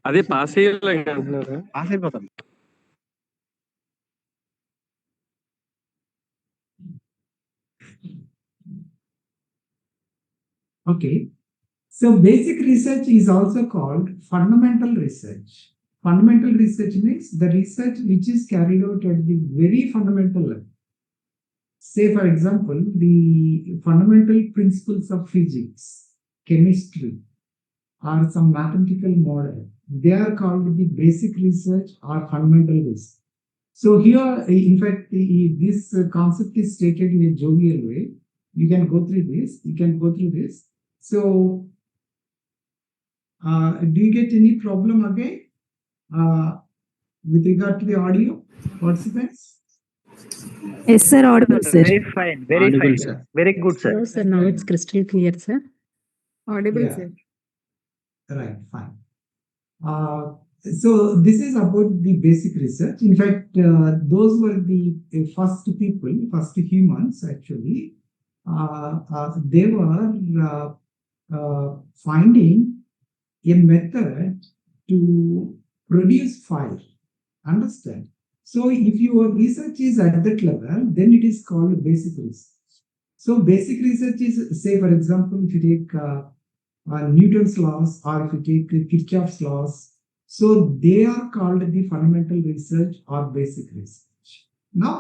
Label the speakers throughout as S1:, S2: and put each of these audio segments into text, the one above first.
S1: అదే పాస్ అయ్యేలాగా
S2: పాస్ అయిపోతాం.
S3: Okay. So basic research is also called fundamental research. Fundamental research means the research which is carried out at the very fundamental level. Say, for example, the fundamental principles of physics, chemistry, or some mathematical model. They are called the basic research or fundamental research. So here, in fact, this concept is stated in a jovial way. You can go through this. So, do you get any problem again with regard to the audio participants?
S4: Yes, sir. Audible, sir.
S2: Very fine. Very
S1: Audible,
S2: fine.
S1: sir.
S2: Very good, sir.
S4: No, sir. Now it's crystal clear, sir.
S5: Audible,
S3: Yeah.
S5: sir.
S3: Right, fine. So this is about the basic research. In fact, those were the first people, first humans actually. They were finding a method to produce fire. Understand? So if your research is at that level, then it is called basic research. So basic research is, say for example, if you take Newton's laws, or if you take Kirchhoff's laws, so they are called the fundamental research or basic research. Now,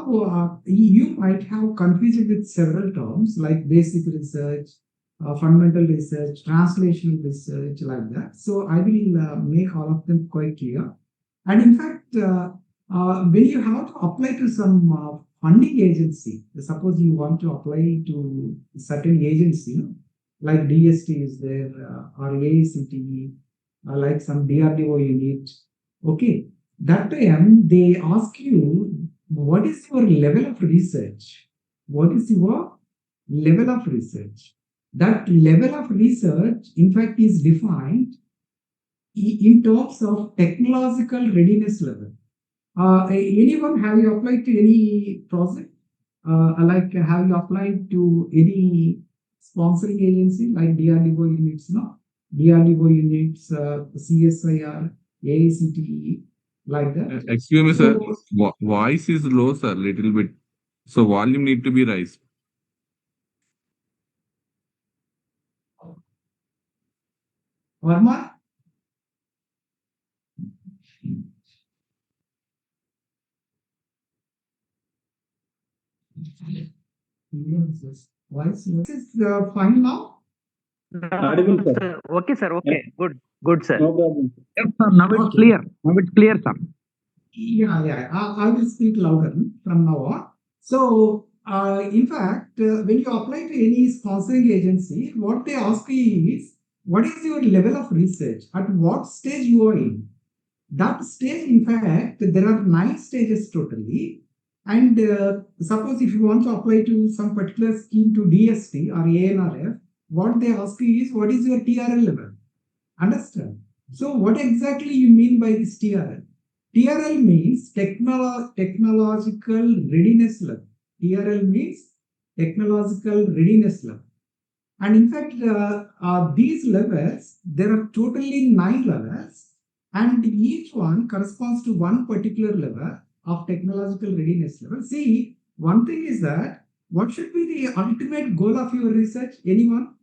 S3: you might have confusion with several terms like basic research, fundamental research, translational research, like that. So I will make all of them quite clear. And in fact, when you have to apply to some funding agency, suppose you want to apply to certain agency, like DST is there, or AICTE, like some DRDO unit. Okay, that time they ask you, what is your level of research? What is your level of research? That level of research, in fact, is defined in terms of technological readiness level. Anyone, have you applied to any project? Like, have you applied to any sponsoring agency like DRDO units, no? DRDO units, CSIR, AICTE, like that.
S1: Excuse me, sir.
S3: So,
S1: Voice is low, sir, little bit. So volume need to be raised.
S3: Varma? Voice is fine now?
S2: Audible, sir. Okay, sir. Okay. Good. Good, sir.
S1: No problem.
S2: Yes, sir. Now it's
S3: Okay.
S2: clear. Now it's clear, sir.
S3: Yeah. I will speak louder from now on. So, in fact, when you apply to any sponsoring agency, what they ask you is, what is your level of research? At what stage you are in? That stage, in fact, there are 9 stages totally. And suppose if you want to apply to some particular scheme to DST or ANRF, what they ask you is, what is your TRL level? Understand? So what exactly you mean by this TRL? TRL means technological readiness level. TRL means technological readiness level. And in fact, these levels, there are totally 9 levels, and each one corresponds to one particular level of technological readiness level. See, one thing is that, what should be the ultimate goal of your research? Anyone?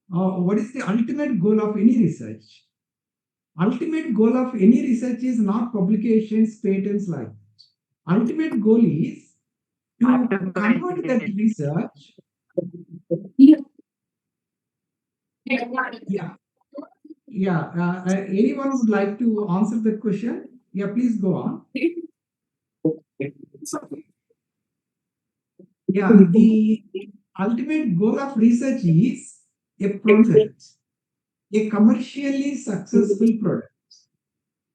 S3: What is the ultimate goal of any research? Ultimate goal of any research is not publications, patents, like that. Ultimate goal is to convert that research. Yeah. Anyone would like to answer that question? Yeah, please go on. Yeah, the ultimate goal of research is a product, a commercially successful product.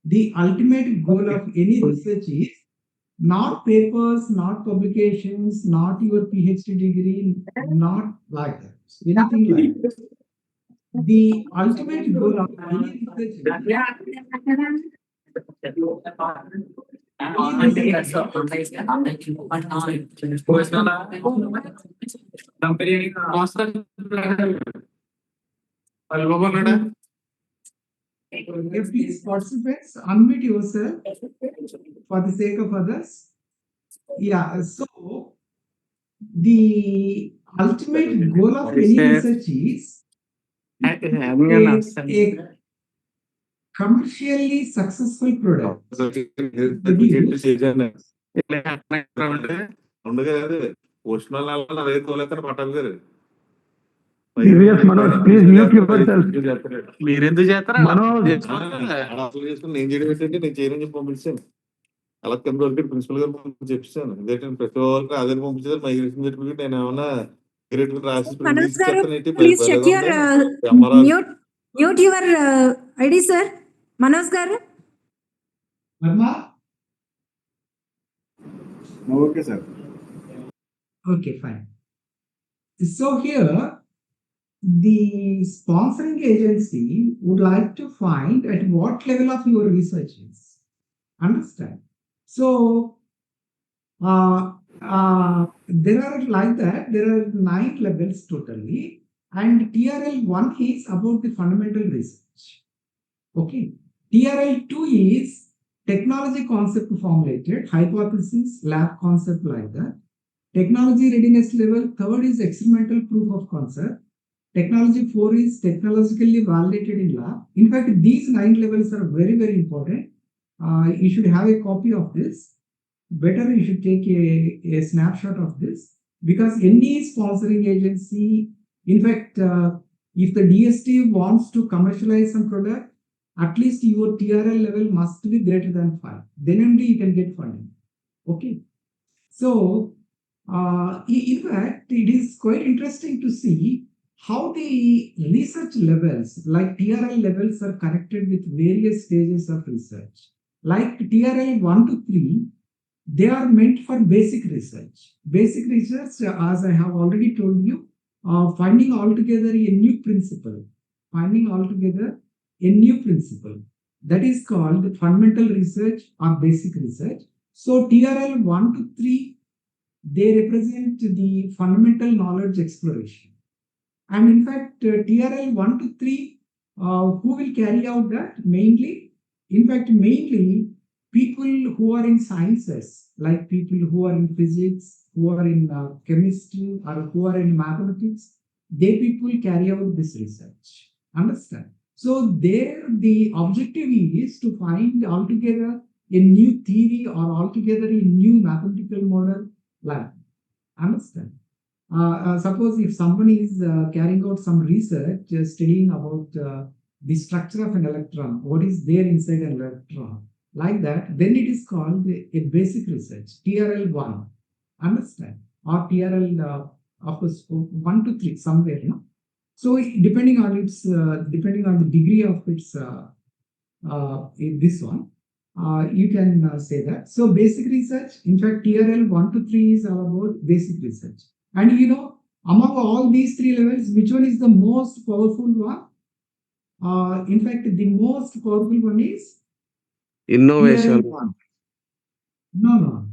S3: The ultimate goal of any research is not papers, not publications, not your PhD degree, not like that. Anything like that. The ultimate goal of any research Okay, please, participants, unmute yourself for the sake of others. Yeah, so the ultimate goal of any research is a commercially successful product.
S2: Manoj, please mute yourself. Manoj.
S1: అలా కింద వరకు principal గారు చెప్పాను ఇదేంటి ప్రతి ఒక్కరికి అదే పంపించారు మైగ్రేషన్ సర్టిఫికేట్ నేను ఏమన్నా
S5: Manoj garu, please check your mute your ID, sir. Manoj garu.
S3: Verma?
S1: Okay, sir.
S3: Okay, fine. So here, the sponsoring agency would like to find at what level of your research is. Understand? So, there are like that, there are 9 levels totally, and TRL 1 is about the fundamental research. Okay. TRL 2 is technology concept formulated, hypothesis, lab concept like that. Technology readiness level, 3rd is experimental proof of concept. Technology 4 is technologically validated in lab. In fact, these 9 levels are very, very important. You should have a copy of this. Better you should take a snapshot of this, because any sponsoring agency, in fact, if the DST wants to commercialize some product, at least your TRL level must be greater than 5. Then only you can get funding. Okay. So, in fact, it is quite interesting to see how the research levels, like TRL levels, are connected with various stages of research. Like TRL 1 to 3, they are meant for basic research. Basic research, as I have already told you, finding altogether a new principle. Finding altogether a new principle. That is called fundamental research or basic research. So TRL 1 to 3, they represent the fundamental knowledge exploration. And in fact, TRL 1 to 3, who will carry out that? Mainly people who are in sciences, like people who are in physics, who are in chemistry, or who are in mathematics, they people carry out this research. Understand? So there, the objective is to find altogether a new theory or altogether a new mathematical model. Like, understand? Suppose if someone is carrying out some research, studying about the structure of an electron, what is there inside an electron, like that, then it is called a basic research, TRL 1. Understand? Or TRL, of course, 1 to 3, somewhere, you know. So depending on the degree of its this one, you can say that. So basic research, in fact, TRL 1 to 3 is all about basic research. And you know, among all these 3 levels, which one is the most powerful one? In fact, the most powerful one is
S1: Innovation.
S3: TRL 1. No.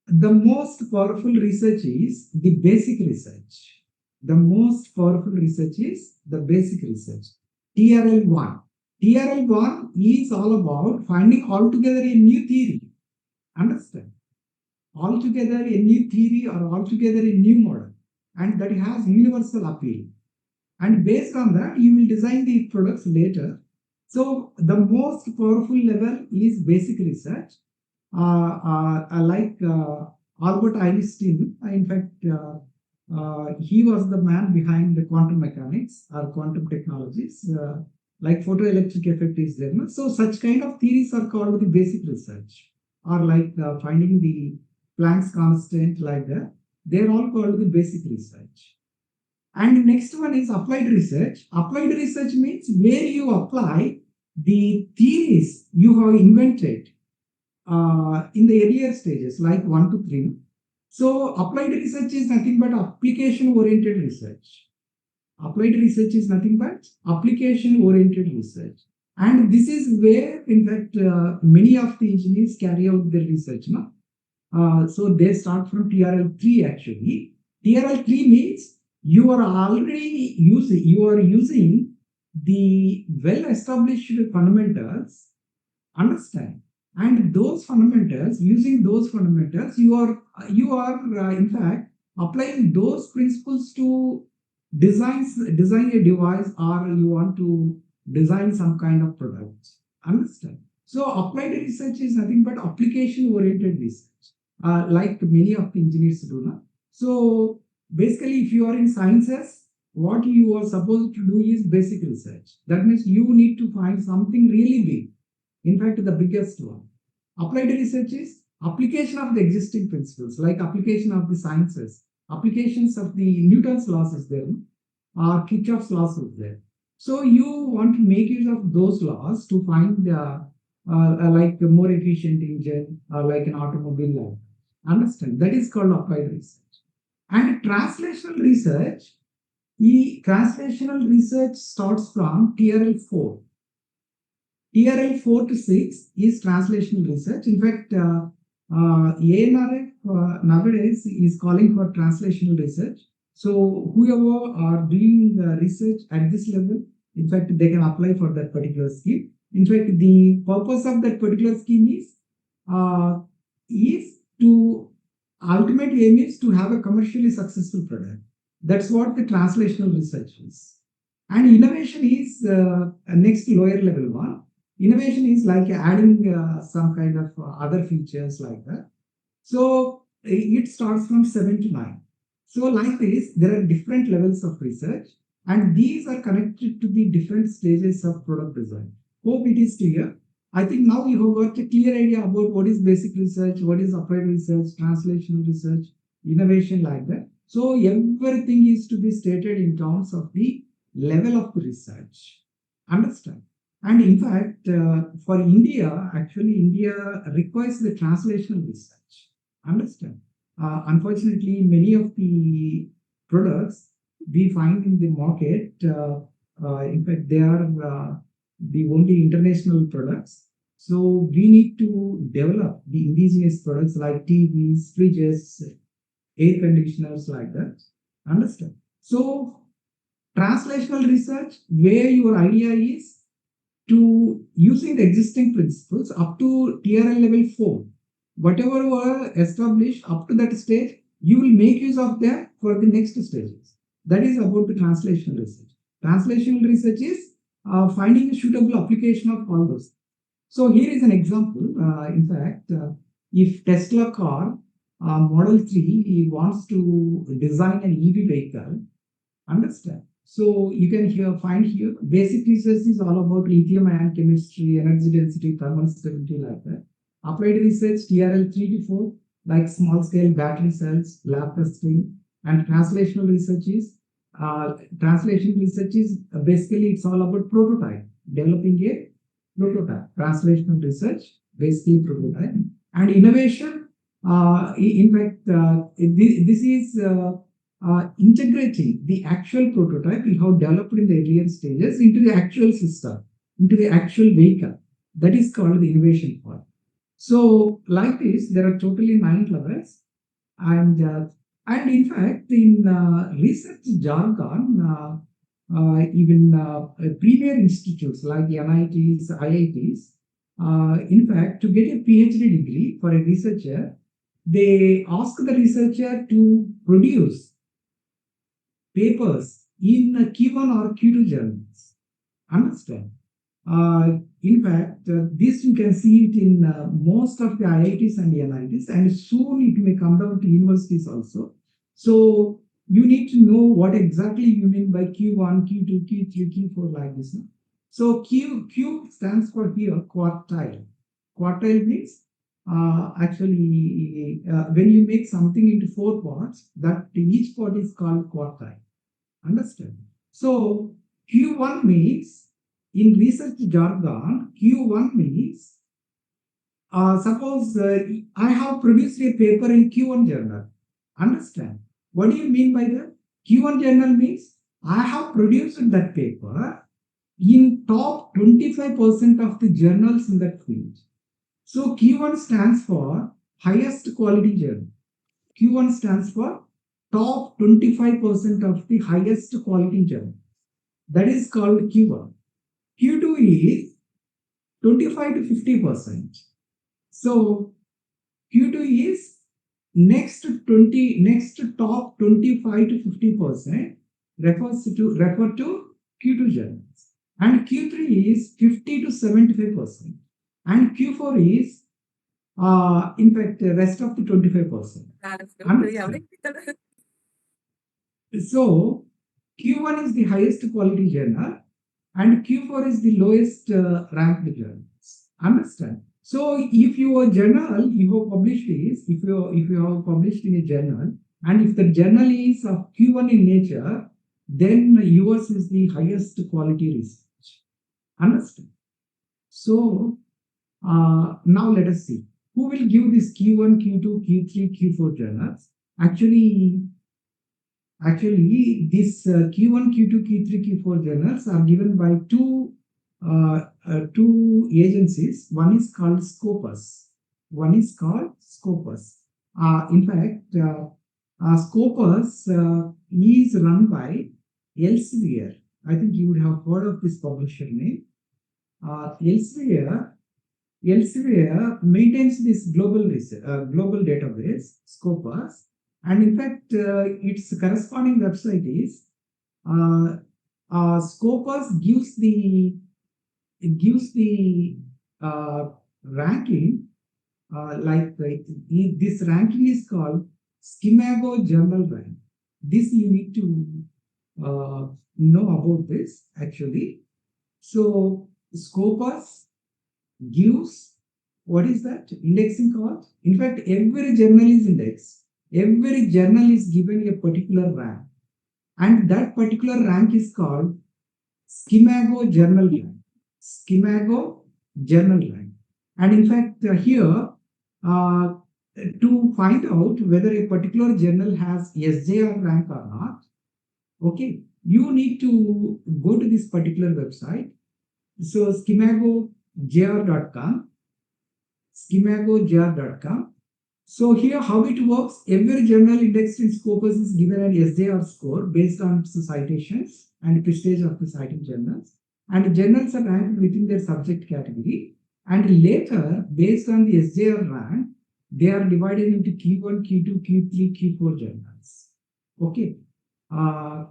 S3: The most powerful research is the basic research. The most powerful research is the basic research. TRL 1. TRL 1 is all about finding altogether a new theory. Understand? Altogether a new theory or altogether a new model. And that has universal appeal. And based on that, you will design the products later. So the most powerful level is basic research. Like Albert Einstein, in fact, he was the man behind the quantum mechanics or quantum technologies, like photoelectric effect is there. No? So such kind of theories are called the basic research, or like finding the Planck's constant, like that. They're all called the basic research. And next one is applied research. Applied research means where you apply the theories you have invented in the earlier stages, like 1 to 3. So applied research is nothing but application-oriented research. Applied research is nothing but application-oriented research. And this is where, in fact, many of the engineers carry out their research. No? So they start from TRL 3 actually. TRL 3 means you are already using the well-established fundamentals, understand? And those fundamentals, using those fundamentals, you are in fact applying those principles to design a device, or you want to design some kind of product. Understand? So applied research is nothing but application-oriented research, like many of the engineers do now. So basically, if you are in sciences, what you are supposed to do is basic research. That means you need to find something really big. In fact, the biggest one. Applied research is application of the existing principles, like application of the sciences, applications of the Newton's laws is there, or Kirchhoff's laws is there. So you want to make use of those laws to find like a more efficient engine, or like an automobile line. Understand? That is called applied research. And translational research starts from TRL 4. TRL 4 to 6 is translational research. In fact, ANRF nowadays is calling for translational research. So whoever are doing research at this level, in fact, they can apply for that particular scheme. In fact, the purpose of that particular scheme is to ultimate aim is to have a commercially successful product. That's what the translational research is. And innovation is next lower level one. Innovation is like adding some kind of other features like that. So it starts from 7 to 9. So like this, there are different levels of research, and these are connected to the different stages of product design. Hope it is clear. I think now you have got a clear idea about what is basic research, what is applied research, translational research, innovation, like that. So everything is to be stated in terms of the level of the research. Understand? And in fact, for India, actually India requires the translational research. Understand? Unfortunately, many of the products we find in the market, in fact, they are the only international products. So we need to develop the indigenous products like TVs, fridges, air conditioners, like that. Understand? So translational research, where your idea is to using the existing principles up to TRL level 4, whatever were established up to that stage, you will make use of them for the next stages. That is about the translational research. Translational research is finding a suitable application of all those. So here is an example. In fact, if Tesla car Model 3 wants to design an EV vehicle, understand? So you can find here basic research is all about lithium ion chemistry, energy density, thermal stability, like that. Applied research TRL 3 to 4, like small scale battery cells, lab testing. And translational research is basically it's all about prototype, developing a prototype. Translational research, basically prototype. And innovation, in fact, this is integrating the actual prototype you have developed in the earlier stages into the actual system, into the actual vehicle. That is called the innovation part. So like this, there are totally 9 levels. And in fact, in research jargon, even premier institutes like NITs, IITs, in fact, to get a PhD degree for a researcher, they ask the researcher to produce papers in Q1 or Q2 journals. Understand? In fact, this you can see it in most of the IITs and NITs, and soon it may come down to universities also. So you need to know what exactly you mean by Q1, Q2, Q3, Q4, like this. So Q stands for here quartile. Quartile means actually when you make something into 4 parts, that each part is called quartile. Understand? So Q1 means, in research jargon, Q1 means suppose I have produced a paper in Q1 journal. Understand? What do you mean by that? Q1 journal means I have produced that paper in top 25% of the journals in that field. So Q1 stands for highest quality journal. Q1 stands for top 25% of the highest quality journal. That is called Q1. Q2 is 25 to 50%. So Q2 is next top 25 to 50% refer to Q2 journals. And Q3 is 50 to 75%. And Q4 is in fact rest of the 25%. So Q1 is the highest quality journal and Q4 is the lowest ranked journals. Understand? So if your journal you have published is, if you have published in a journal, and if the journal is of Q1 in nature, then yours is the highest quality research. Understand? So now let us see who will give this Q1, Q2, Q3, Q4 journals. Actually, this Q1, Q2, Q3, Q4 journals are given by two agencies. One is called Scopus. In fact, Scopus is run by Elsevier. I think you would have heard of this publisher name. Elsevier maintains this global database, Scopus. And in fact, its corresponding website is Scopus gives the ranking this ranking is called Scimago Journal Rank. This you need to know about this actually. So Scopus gives what is that indexing called? In fact, every journal is indexed. Every journal is given a particular rank, and that particular rank is called Scimago Journal Rank. Scimago Journal Rank. And in fact, here to find out whether a particular journal has SJR rank or not, okay, you need to go to this particular website. So scimagojr.com. So here how it works, every journal indexed in Scopus is given an SJR score based on its citations and prestige of the citing journals. And journals are ranked within their subject category. And later, based on the SJR rank, they are divided into Q1, Q2, Q3, Q4 journals. Okay. I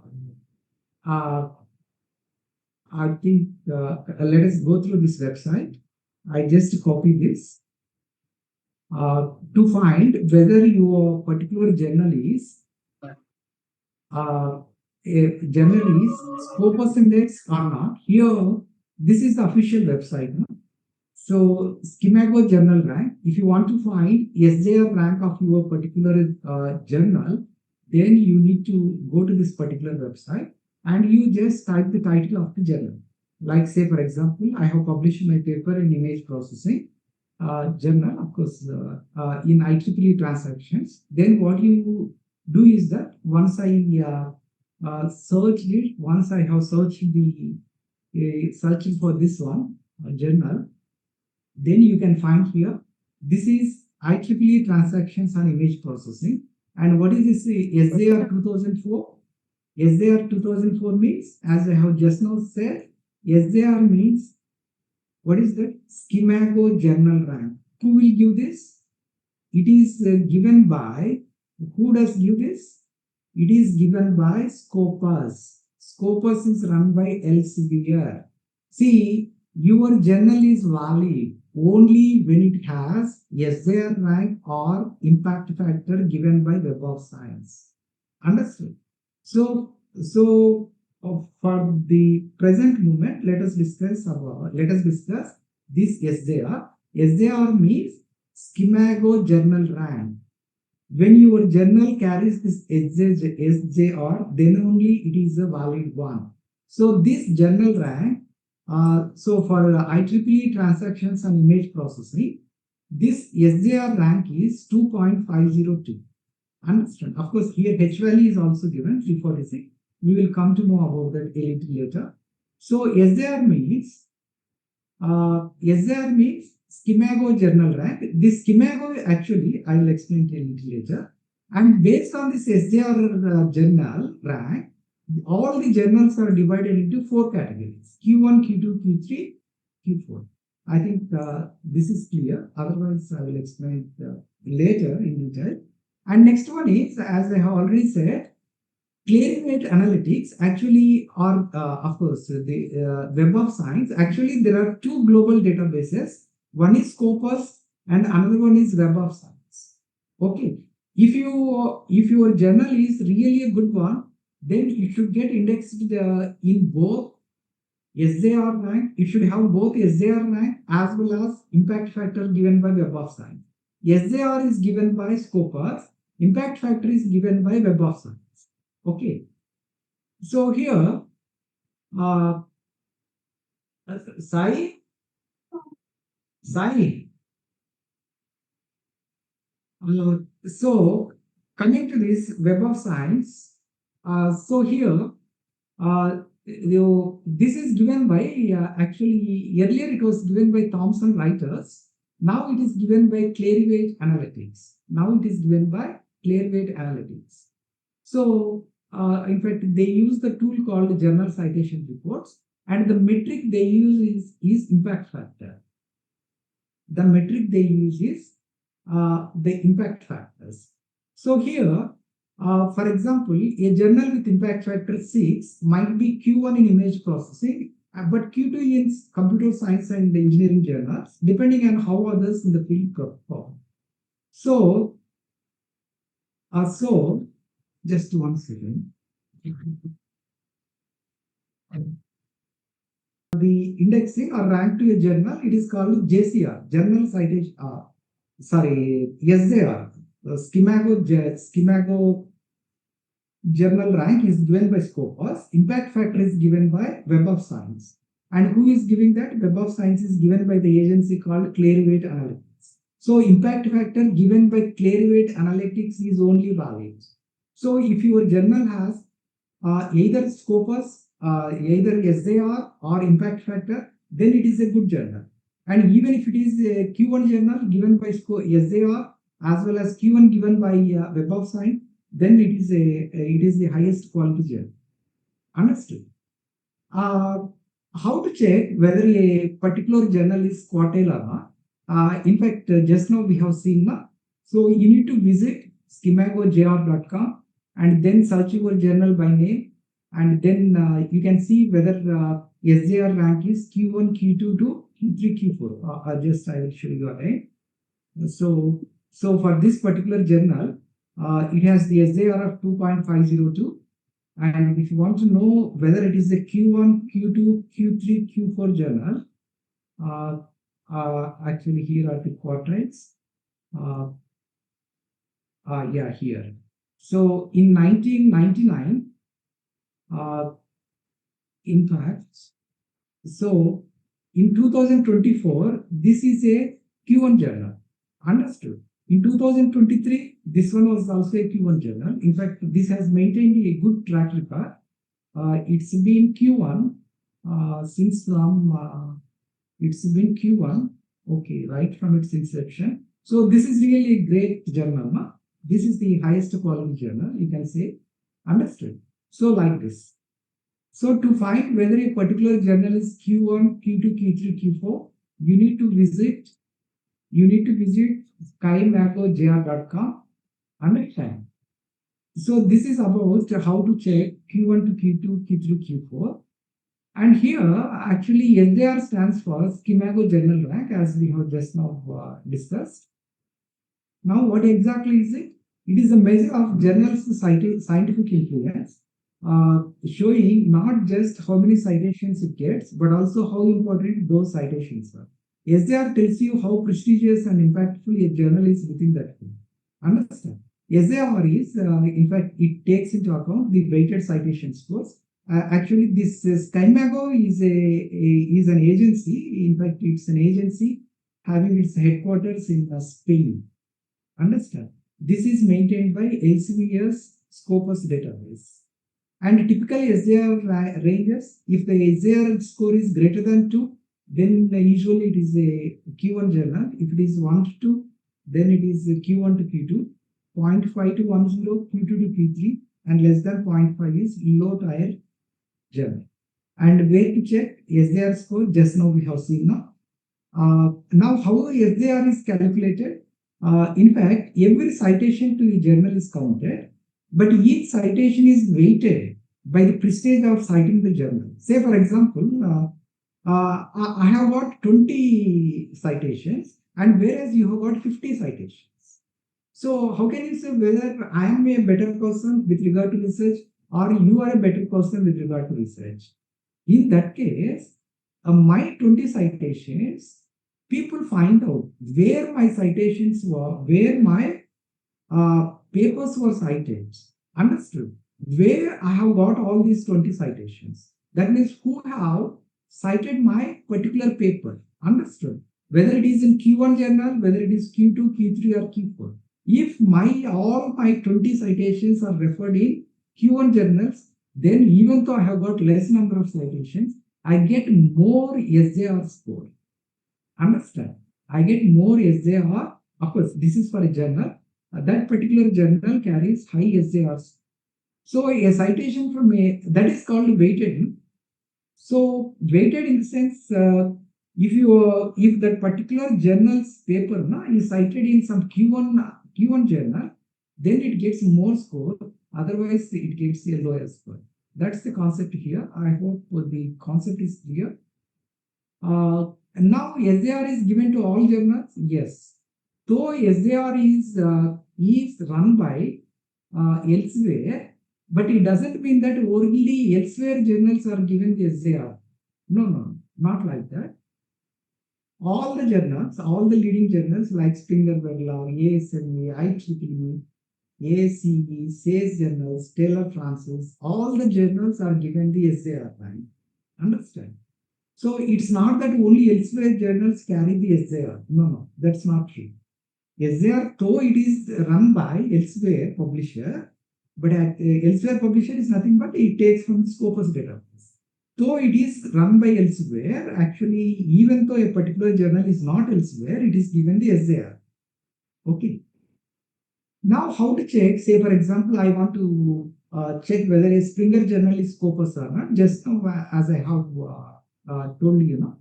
S3: think let us go through this website. I just copy this. To find whether your particular journal is Scopus index or not. Here, this is the official website. No? So Scimago Journal Rank. If you want to find SJR rank of your particular journal, then you need to go to this particular website and you just type the title of the journal. Like say, for example, I have published my paper in image processing journal, of course, in IEEE transactions. Then what you do is that once I searched it, once I have searched searching for this one journal, then you can find here. This is IEEE transactions on image processing. And what is this SJR 2004? SJR 2004 means, as I have just now said, SJR means, what is that? Scimago Journal Rank. Who will give this? It is given by, who does give this? It is given by Scopus. Scopus is run by Elsevier. See, your journal is valid only when it has SJR rank or impact factor given by Web of Science. Understood? So for the present moment, let us discuss this SJR. SJR means Scimago Journal Rank. When your journal carries this SJR, then only it is a valid one. So this journal rank, so for IEEE transactions and image processing, this SJR rank is 2.502. Understand? Of course, here H value is also given 346. We will come to know about that a little later. So SJR means Scimago Journal Rank. This Scimago actually I will explain a little later. And based on this SJR journal rank, all the journals are divided into 4 categories: Q1, Q2, Q3, Q4. I think this is clear. Otherwise, I will explain it later in detail. And next one is, as I have already said, Clarivate Analytics actually are, of course, the Web of Science. Actually, there are 2 global databases. One is Scopus and another one is Web of Science. Okay. If your journal is really a good one, then it should get indexed in both SJR rank. It should have both SJR rank as well as impact factor given by Web of Science. SJR is given by Scopus. Impact factor is given by Web of Science. Okay. So here, Sai. So coming to this Web of Science, so here, this is given by, actually earlier it was given by Thomson Reuters. Now it is given by Clarivate Analytics. So in fact, they use the tool called Journal Citation Reports, and the metric they use is impact factor. The metric they use is the impact factors. So here, for example, a journal with impact factor 6 might be Q1 in image processing, but Q2 in computer science and engineering journals, depending on how others in the field perform. So just one second. The indexing or rank to a journal, it is called JCR, Journal Citation, SJR. Scimago journal rank is given by Scopus. Impact factor is given by Web of Science. And who is giving that? Web of Science is given by the agency called Clarivate Analytics. So impact factor given by Clarivate Analytics is only valid. So if your journal has either Scopus, either SJR or impact factor, then it is a good journal. And even if it is a Q1 journal given by SJR as well as Q1 given by Web of Science, then it is the highest quality journal. Understood? How to check whether a particular journal is quartile or not? In fact, just now we have seen. So you need to visit schimagojr.com and then search your journal by name, and then you can see whether SJR rank is Q1, Q2 to Q3, Q4. I will show you again. So for this particular journal, it has the SJR of 2.502. And if you want to know whether it is a Q1, Q2, Q3, Q4 journal, actually here are the quartiles. Yeah, here. So in 1999, in fact, so in 2024, this is a Q1 journal. Understood? In 2023, this one was also a Q1 journal. In fact, this has maintained a good track record. It's been Q1 it's been Q1, okay, right from its inception. So this is really a great journal. This is the highest quality journal, you can say. Understood? So like this. So to find whether a particular journal is Q1, Q2, Q3, Q4, you need to visit schimagojr.com. Understand? So this is about how to check Q1 to Q2, Q3, Q4. And here, actually, SJR stands for Scimago Journal Rank, as we have just now discussed. Now, what exactly is it? It is a measure of journal's scientific influence, showing not just how many citations it gets, but also how important those citations are. SJR tells you how prestigious and impactful a journal is within that field. Understand? SJR is, in fact, it takes into account the weighted citation scores. Actually, this Scimago is an agency. In fact, it's an agency having its headquarters in Spain. Understand? This is maintained by Elsevier's Scopus database. And typically, SJR ranges, if the SJR score is greater than 2, then usually it is a Q1 journal. If it is 1 to 2, then it is a Q1 to Q2. 0.5 to 10, Q2 to Q3, and less than 0.5 is low tier journal. And where to check SJR score? Just now we have seen now. Now how SJR is calculated? In fact, every citation to a journal is counted, but each citation is weighted by the prestige of citing the journal. Say for example, I have got 20 citations, and whereas you have got 50 citations. So how can you say whether I am a better person with regard to research or you are a better person with regard to research? In that case, my 20 citations, people find out where my citations were, where my papers were cited. Understood? Where I have got all these 20 citations. That means who have cited my particular paper. Understood? Whether it is in Q1 journal, whether it is Q2, Q3 or Q4. If all my 20 citations are referred in Q1 journals, then even though I have got less number of citations, I get more SJR score. Understand? I get more SJR. Of course, this is for a journal. That particular journal carries high SJR. So a citation from that is called weighted. So weighted in the sense, if that particular journal's paper is cited in some Q1 journal, then it gets more score. Otherwise, it gets a lower score. That's the concept here. I hope the concept is clear. Now SJR is given to all journals. Yes. Though SJR is run by elsewhere, but it doesn't mean that only elsewhere journals are given the SJR. No, not like that. All the journals, all the leading journals like Springer-Verlag, ASME, IEEE, ACE, SAGE journals, Taylor Francis, all the journals are given the SJR rank. Understand? So it's not that only elsewhere journals carry the SJR. No, that's not true. SJR, though it is run by elsewhere publisher, but elsewhere publisher is nothing but it takes from the Scopus database. Though it is run by elsewhere, actually, even though a particular journal is not elsewhere, it is given the SJR. Okay. Now, how to check? Say, for example, I want to check whether a Springer journal is Scopus or not. Just now, as I have told you,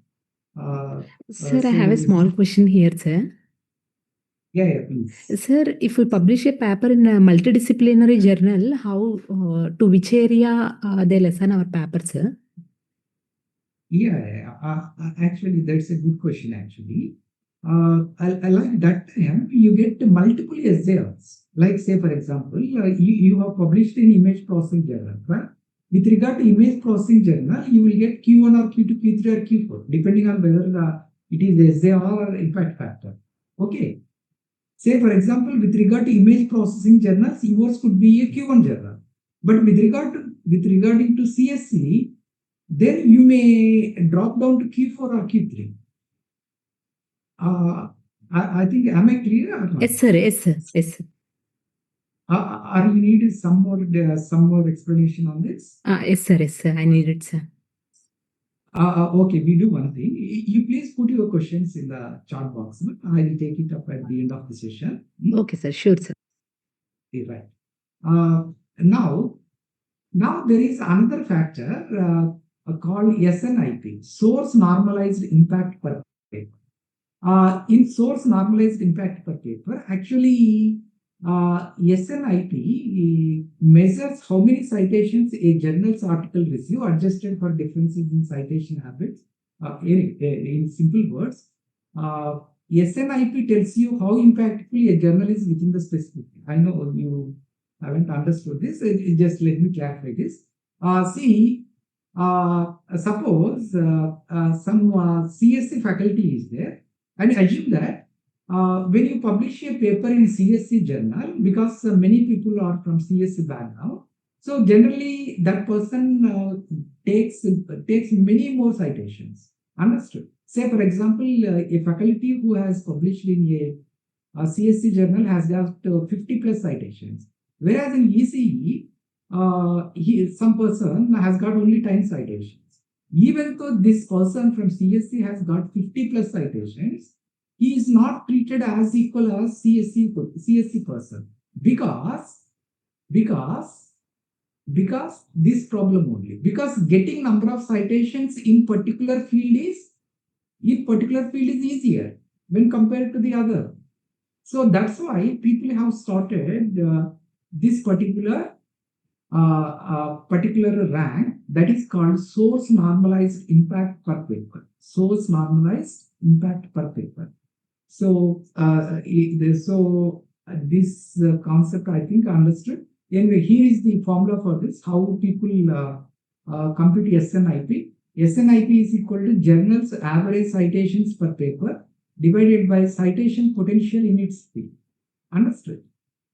S4: Sir, I have a small question here, sir.
S3: Yeah, please.
S4: Sir, if we publish a paper in a multidisciplinary journal, how to which area they lesson our paper, sir?
S3: Yeah, actually, that's a good question. Actually, I like that time you get multiple SJRs. Like, say, for example, you have published an image processing journal, right? With regard to image processing journal, you will get Q1 or Q2, Q3 or Q4, depending on whether it is SJR or impact factor. Okay. Say, for example, with regard to image processing journals, yours could be a Q1 journal. But with regarding to CSC, then you may drop down to Q4 or Q3. I think, am I clear or not?
S4: Yes, sir. Yes, sir. Yes, sir.
S3: Or you need some more explanation on this?
S4: Yes, sir. Yes, sir. I need it, sir.
S3: Okay, we do one thing. You please put your questions in the chat box. I will take it up at the end of the session.
S4: Okay, sir. Sure, sir.
S3: Right. Now there is another factor called SNIP, Source Normalized Impact per paper. In Source Normalized Impact per paper, actually, SNIP measures how many citations a journal's article receive, adjusted for differences in citation habits. In simple words, SNIP tells you how impactful a journal is within the specific. I know you haven't understood this. Just let me clarify this. Suppose some CSC faculty is there, and assume that when you publish a paper in CSC journal, because many people are from CSC background, so generally that person takes many more citations. Understood? Say, for example, a faculty who has published in a CSC journal has got 50 plus citations, whereas in ECE, some person has got only 10 citations. Even though this person from CSC has got 50 plus citations, he is not treated as equal as CSC person. because this problem only. Because getting number of citations in particular field is easier when compared to the other. So that's why people have started this particular rank that is called source normalized impact per paper. Source normalized impact per paper. So this concept I think understood. Anyway, here is the formula for this. How people compute SNIP. SNIP is equal to journal's average citations per paper divided by citation potential in its field. Understood?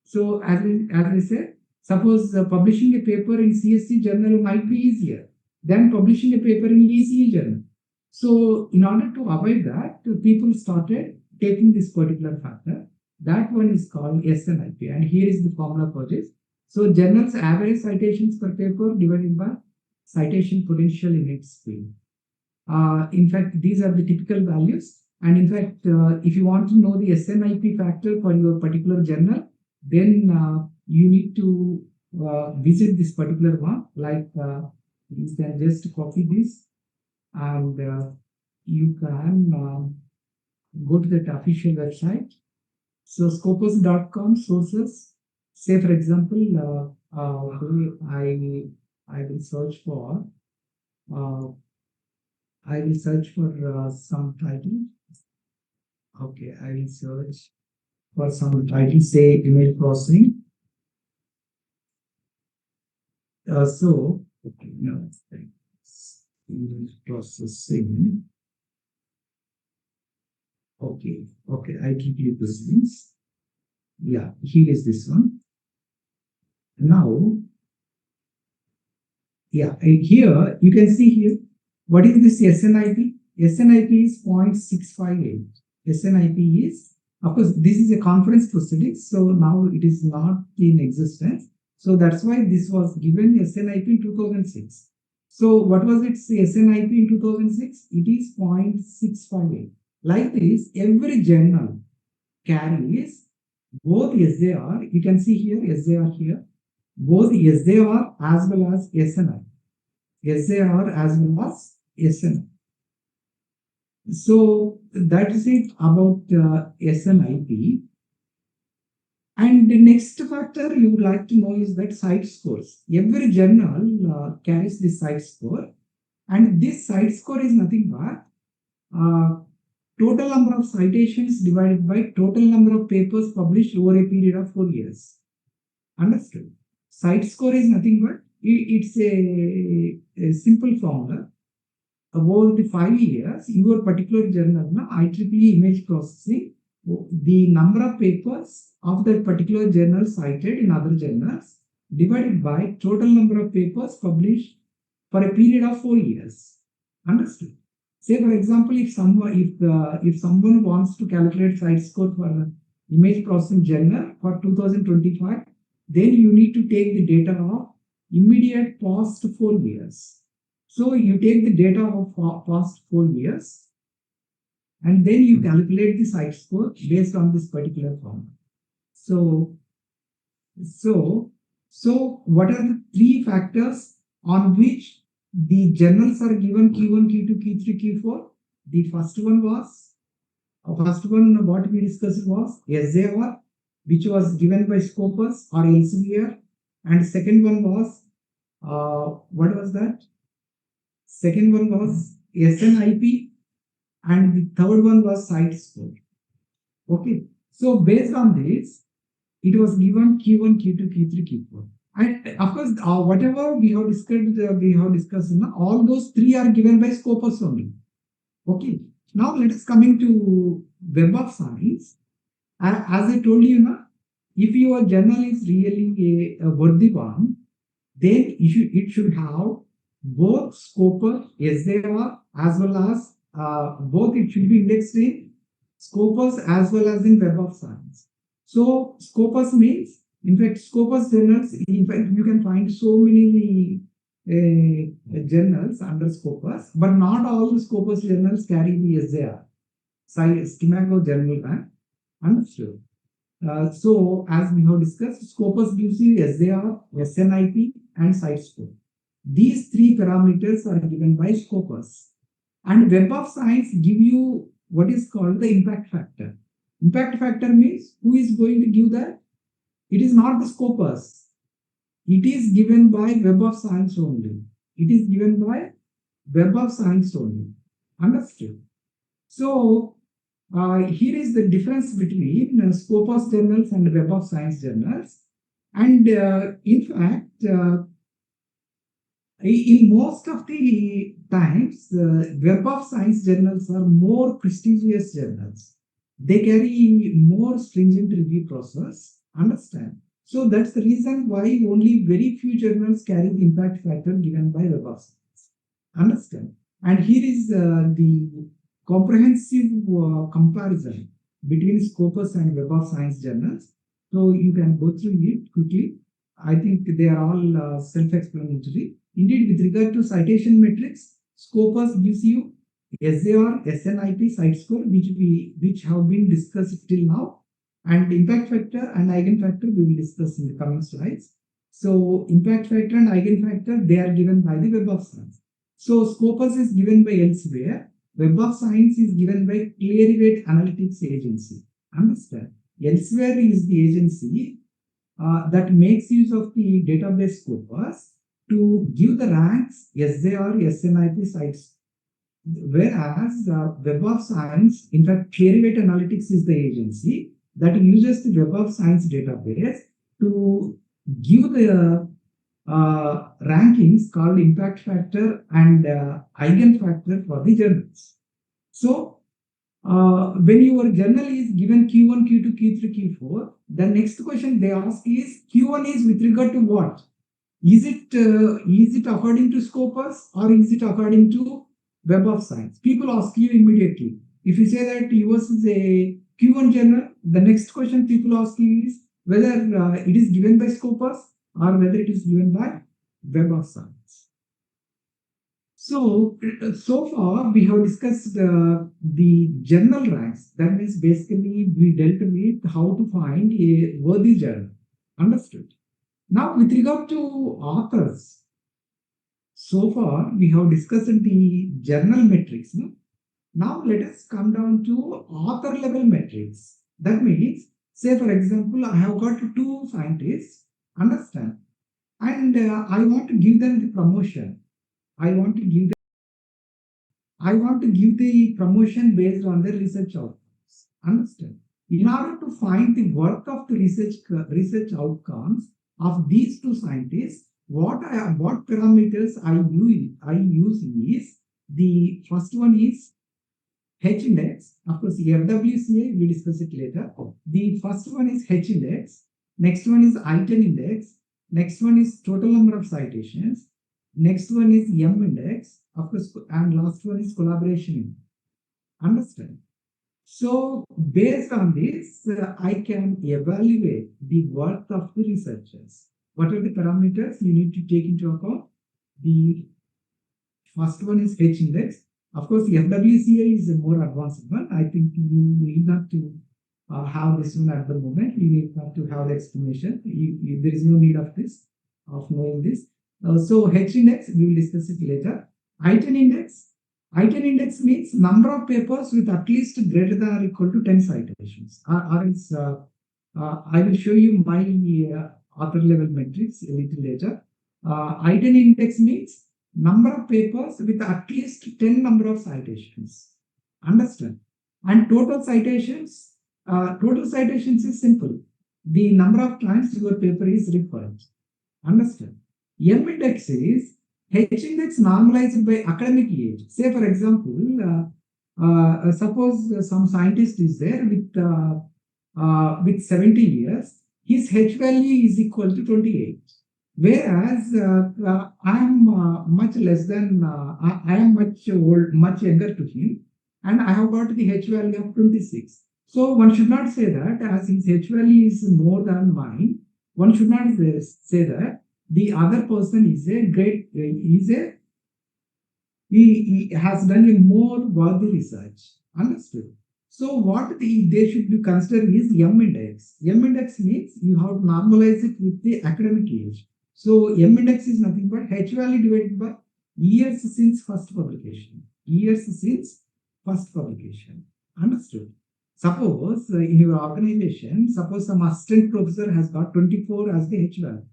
S3: So as I said, suppose publishing a paper in CSC journal might be easier than publishing a paper in ECE journal. So in order to avoid that, people started taking this particular factor. That one is called SNIP, and here is the formula for this. So journal's average citations per paper divided by citation potential in its field. In fact, these are the typical values. And in fact, if you want to know the SNIP factor for your particular journal, then you need to visit this particular one. Like you can just copy this, and you can go to that official website. So scopus.com sources. Say for example, I will search for some title. Okay, I will search for some title, say image processing. Image processing. Okay, I give you those things. Yeah, here is this one. Now, yeah, here you can see here. What is this SNIP? SNIP is 0.658. SNIP is, of course, this is a conference proceeding, so now it is not in existence. So that's why this was given SNIP in 2006. So what was its SNIP in 2006? It is 0.658. Like this, every journal carries both SAR, you can see here, SAR here, both SAR as well as SNI. SAR as well as SNI. So that is it about SNIP. And the next factor you would like to know is that site scores. Every journal carries this site score, and this site score is nothing but total number of citations divided by total number of papers published over a period of 4 years. Understood? Site score is nothing but it's a simple formula. Over the 5 years, your particular journal, IEEE image processing, the number of papers of that particular journal cited in other journals divided by total number of papers published for a period of 4 years. Understood? Say for example, if someone wants to calculate site score for an image processing journal for 2025, then you need to take the data of immediate past 4 years. So you take the data of past 4 years, and then you calculate the site score based on this particular formula. So what are the 3 factors on which the journals are given Q1, Q2, Q3, Q4? The first one what we discussed was SAR, which was given by Scopus or Elsevier, and second one was what was that? Second one was SNIP, and the third one was site score. Okay, so based on this, it was given Q1, Q2, Q3, Q4. And of course, whatever we have discussed, all those 3 are given by Scopus only. Okay, now let us coming to Web of Science. As I told you, if your journal is really a worthy one, then it should have both Scopus, SAR, as well as both it should be indexed in Scopus as well as in Web of Science. So Scopus means, in fact, Scopus journals, in fact, you can find so many journals under Scopus, but not all the Scopus journals carry the SAR, Schemago Journal Rank. Understood? So as we have discussed, Scopus gives you SAR, SNIP, and site score. These three parameters are given by Scopus. And Web of Science give you what is called the impact factor. Impact factor means who is going to give that? It is not the Scopus. It is given by Web of Science only. It is given by Web of Science only. Understood? So here is the difference between Scopus journals and Web of Science journals. And in fact, in most of the times, Web of Science journals are more prestigious journals. They carry more stringent review process. Understand? So that's the reason why only very few journals carry the impact factor given by Web of Science. Understand? And here is the comprehensive comparison between Scopus and Web of Science journals. So you can go through it quickly. I think they are all self-explanatory. Indeed, with regard to citation metrics, Scopus gives you SAR, SNIP, site score, which have been discussed till now, and impact factor and eigenfactor we will discuss in the coming slides. So impact factor and eigenfactor, they are given by the Web of Science. So Scopus is given by elsewhere. Web of Science is given by Clarivate Analytics Agency. Understand? Elsewhere is the agency that makes use of the database Scopus to give the ranks SAR, SNIP sites. Whereas Web of Science, in fact, Clarivate Analytics is the agency that uses the Web of Science database to give the rankings called impact factor and eigenfactor for the journals. So when your journal is given Q1, Q2, Q3, Q4, the next question they ask is Q1 is with regard to what? Is it according to Scopus or is it according to Web of Science? People ask you immediately. If you say that yours is a Q1 journal, the next question people ask you is whether it is given by Scopus or whether it is given by Web of Science. So far we have discussed the journal ranks. That means basically we dealt with how to find a worthy journal. Understood? Now with regard to authors, so far we have discussed the journal metrics. No? Now let us come down to author level metrics. That means, say for example, I have got two scientists, understand, and I want to give them the promotion. I want to give the promotion based on the research outcomes. Understand? In order to find the worth of the research outcomes of these two scientists, what parameters I use is the first one is H index. Of course, FWCA, we discuss it later. The first one is H index. Next one is I-10 index. Next one is total number of citations. Next one is M index. Of course, and last one is collaboration index. Understand? So based on this, I can evaluate the worth of the researchers. What are the parameters you need to take into account? The first one is H index. Of course, FWCA is a more advanced one. I think you need not to have this one at the moment. You need not to have the explanation. There is no need of knowing this. So H index, we will discuss it later. I-10 index. I-10 index means number of papers with at least greater than or equal to 10 citations. I will show you my author level metrics a little later. I-10 index means number of papers with at least 10 number of citations. Understand? And total citations is simple. The number of times your paper is referred. Understand? M index is H index normalized by academic age. Say for example, suppose some scientist is there with 70 years, his H value is equal to 28. Whereas I am much less than, I am much younger to him, and I have got the H value of 26. So one should not say that as his H value is more than mine, one should not say that the other person is he has done a more worthy research. Understood? So what they should be considered is M index. M index means you have to normalize it with the academic age. So M index is nothing but H value divided by years since first publication. Years since first publication. Understood? Suppose in your organization, suppose some assistant professor has got 24 as the H value,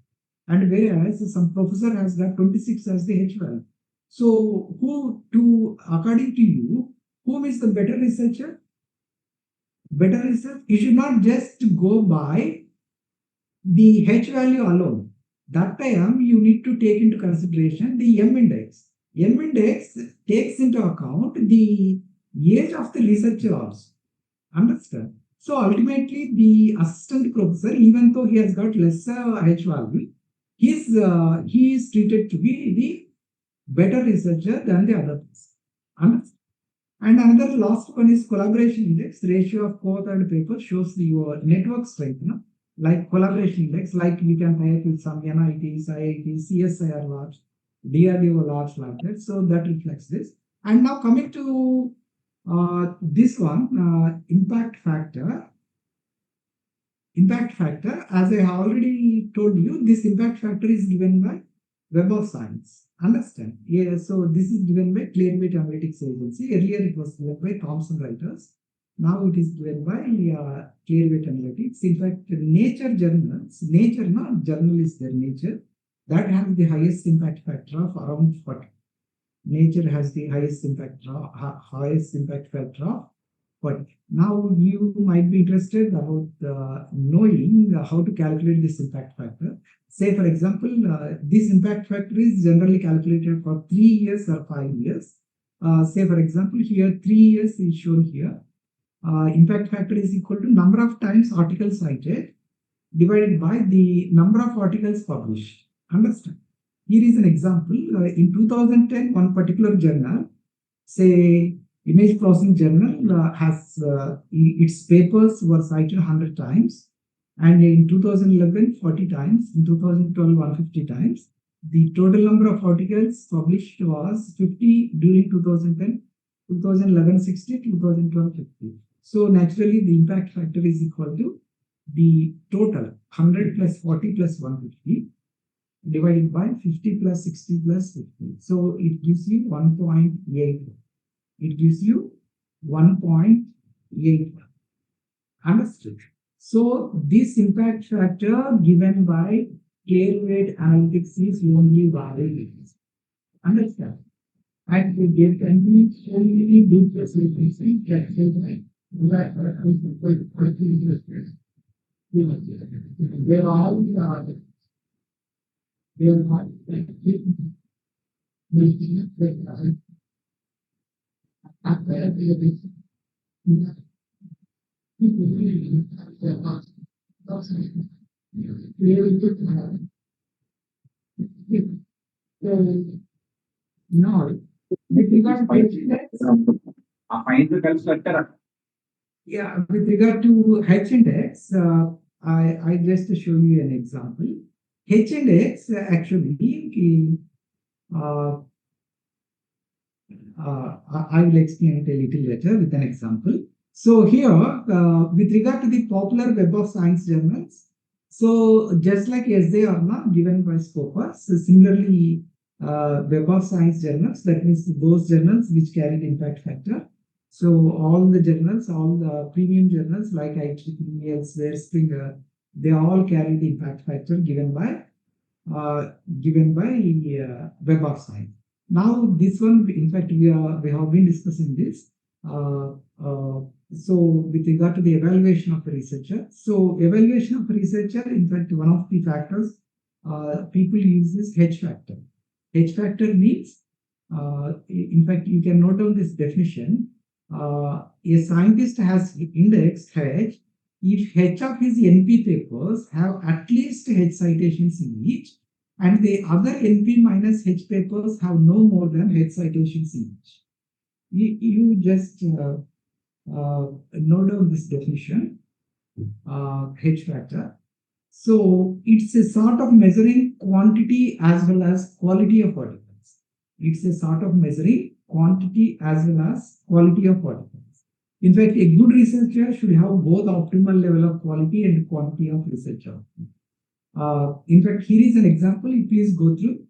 S3: and whereas some professor has got 26 as the H value. So according to you, whom is the better researcher? Better research, you should not just go by the H value alone. That time you need to take into consideration the M index. M index takes into account the age of the researcher also. Understand? So ultimately, the assistant professor, even though he has got lesser H value, he is treated to be the better researcher than the other person. Understand? And another last one is collaboration index. Ratio of co-authored paper shows your network strength. Like collaboration index, like you can tie up with some NITs, IITs, CSIR labs, DRDO labs like that. So that reflects this. And now coming to this one, impact factor. Impact factor, as I have already told you, this impact factor is given by Web of Science. Understand? Yeah, so this is given by Clearweight Analytics Agency. Earlier it was given by Thomson Reuters. Now it is given by Clearweight Analytics. In fact, Nature journals, journal is their Nature, that has the highest impact factor of around 40. Nature has the highest impact factor of 40. Now you might be interested about knowing how to calculate this impact factor. Say for example, this impact factor is generally calculated for 3 years or 5 years. Say for example, here 3 years is shown here. Impact factor is equal to number of times articles cited divided by the number of articles published. Understand? Here is an example. In 2010, one particular journal, say Image Processing Journal, has its papers were cited 100 times. And in 2011, 40 times. In 2012, 150 times. The total number of articles published was 50 during 2010, 2011, 60, 2012, 50. So naturally, the impact factor is equal to the total 100 plus 40 plus 150 divided by 50 plus 60 plus 50. So it gives you 1.8. It gives you 1.8. Understood? So this impact factor given by Clearweight Analytics is only valid. Understand? And we get only good facilities that they're all no, with regard with regard to H index, I just show you an example. H index actually, I will explain it a little later with an example. So here, with regard to the popular Web of Science journals, so just like as they are not given by Scopus, similarly, Web of Science journals, that means those journals which carry the impact factor. So all the journals, all the premium journals like IEEE, elsewhere, Springer, they all carry the impact factor given by Web of Science. Now this one, in fact, we have been discussing this. So with regard to the evaluation of a researcher, so evaluation of a researcher, in fact, one of the factors people use is H factor. H factor means, in fact, you can note down this definition. A scientist has indexed H if H of his NP papers have at least H citations in each, and the other NP minus H papers have no more than H citations in each. You just note down this definition, H factor. So it's a sort of measuring quantity as well as quality of articles. It's a sort of measuring quantity as well as quality of articles. In fact, a good researcher should have both optimal level of quality and quantity of research output. In fact, here is an example. Please go through.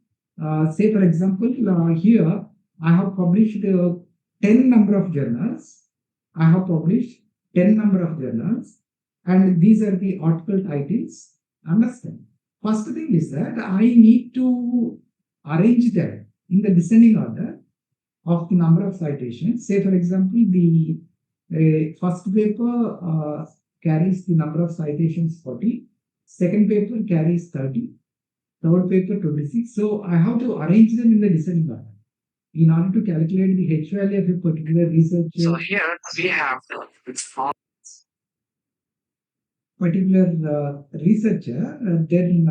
S3: Say, for example, here I have published 10 number of journals. I have published 10 number of journals, and these are the article titles. Understand? First thing is that I need to arrange them in the descending order of the number of citations. Say, for example, the first paper carries the number of citations 40. Second paper carries 30. Third paper 26. So I have to arrange them in the descending order in order to calculate the H value of a particular researcher.
S2: So here we have
S3: particular researcher, then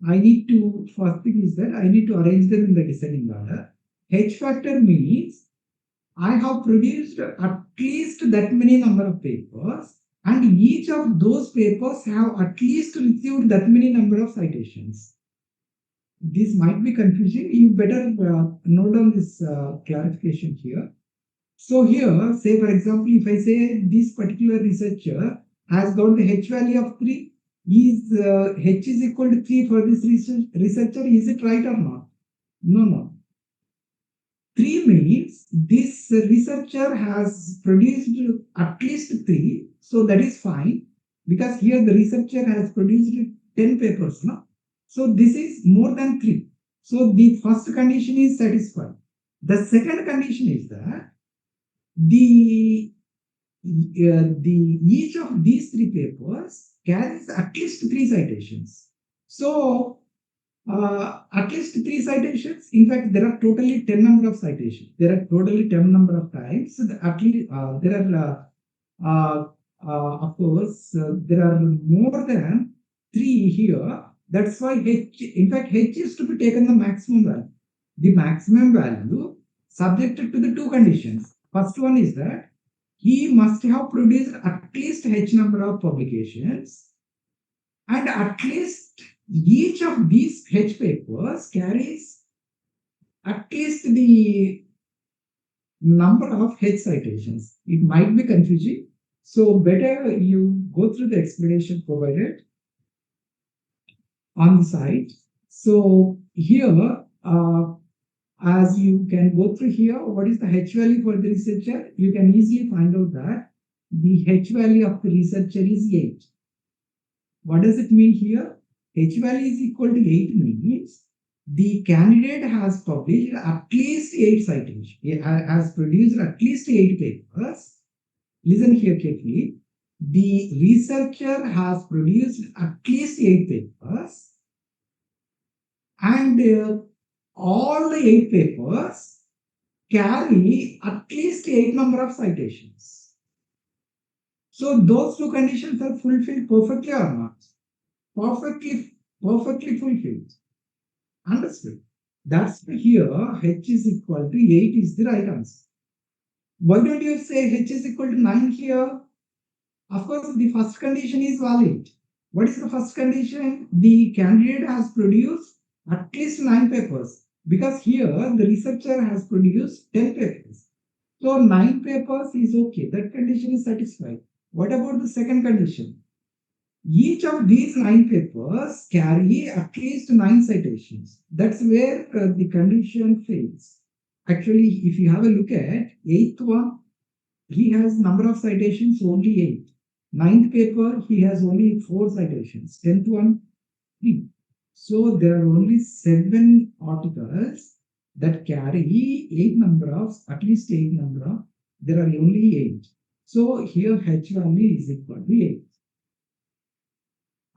S3: I need to, first thing is that I need to arrange them in the descending order. H factor means I have produced at least that many number of papers, and each of those papers have at least received that many number of citations. This might be confusing. You better note down this clarification here. So here, say for example, if I say this particular researcher has got the H value of 3, is H is equal to 3 for this researcher, is it right or not? No. 3 means this researcher has produced at least 3, so that is fine, because here the researcher has produced 10 papers, no? So this is more than 3. So the first condition is satisfied. The second condition is that the each of these 3 papers carries at least 3 citations. So at least 3 citations. In fact, there are totally 10 number of citations. There are totally 10 number of times. So at least there are of course there are more than 3 here. That's why H. In fact, H is to be taken the maximum value. The maximum value subjected to the 2 conditions. First one is that he must have produced at least H number of publications, and at least each of these H papers carries at least the number of H citations. It might be confusing, so better you go through the explanation provided on the site. So here, as you can go through here, what is the H value for the researcher? You can easily find out that the H value of the researcher is 8. What does it mean here? H value is equal to 8 means the candidate has published at least 8 citations. He has produced at least 8 papers. Listen here carefully. The researcher has produced at least 8 papers, and all the 8 papers carry at least 8 number of citations. So those 2 conditions are fulfilled perfectly or not? Perfectly fulfilled. Understood? That's here H is equal to 8 is the right answer. Why don't you say H is equal to 9 here? Of course, the first condition is valid. What is the first condition? The candidate has produced at least 9 papers, because here the researcher has produced 10 papers. So 9 papers is okay. That condition is satisfied. What about the second condition? Each of these 9 papers carry at least 9 citations. That's where the condition fails. Actually, if you have a look at 8th one, he has number of citations only 8. 9th paper, he has only 4 citations. 10th one, 3. So there are only 7 articles that carry 8 number of, at least 8 number of, there are only 8. So here H value is equal to 8.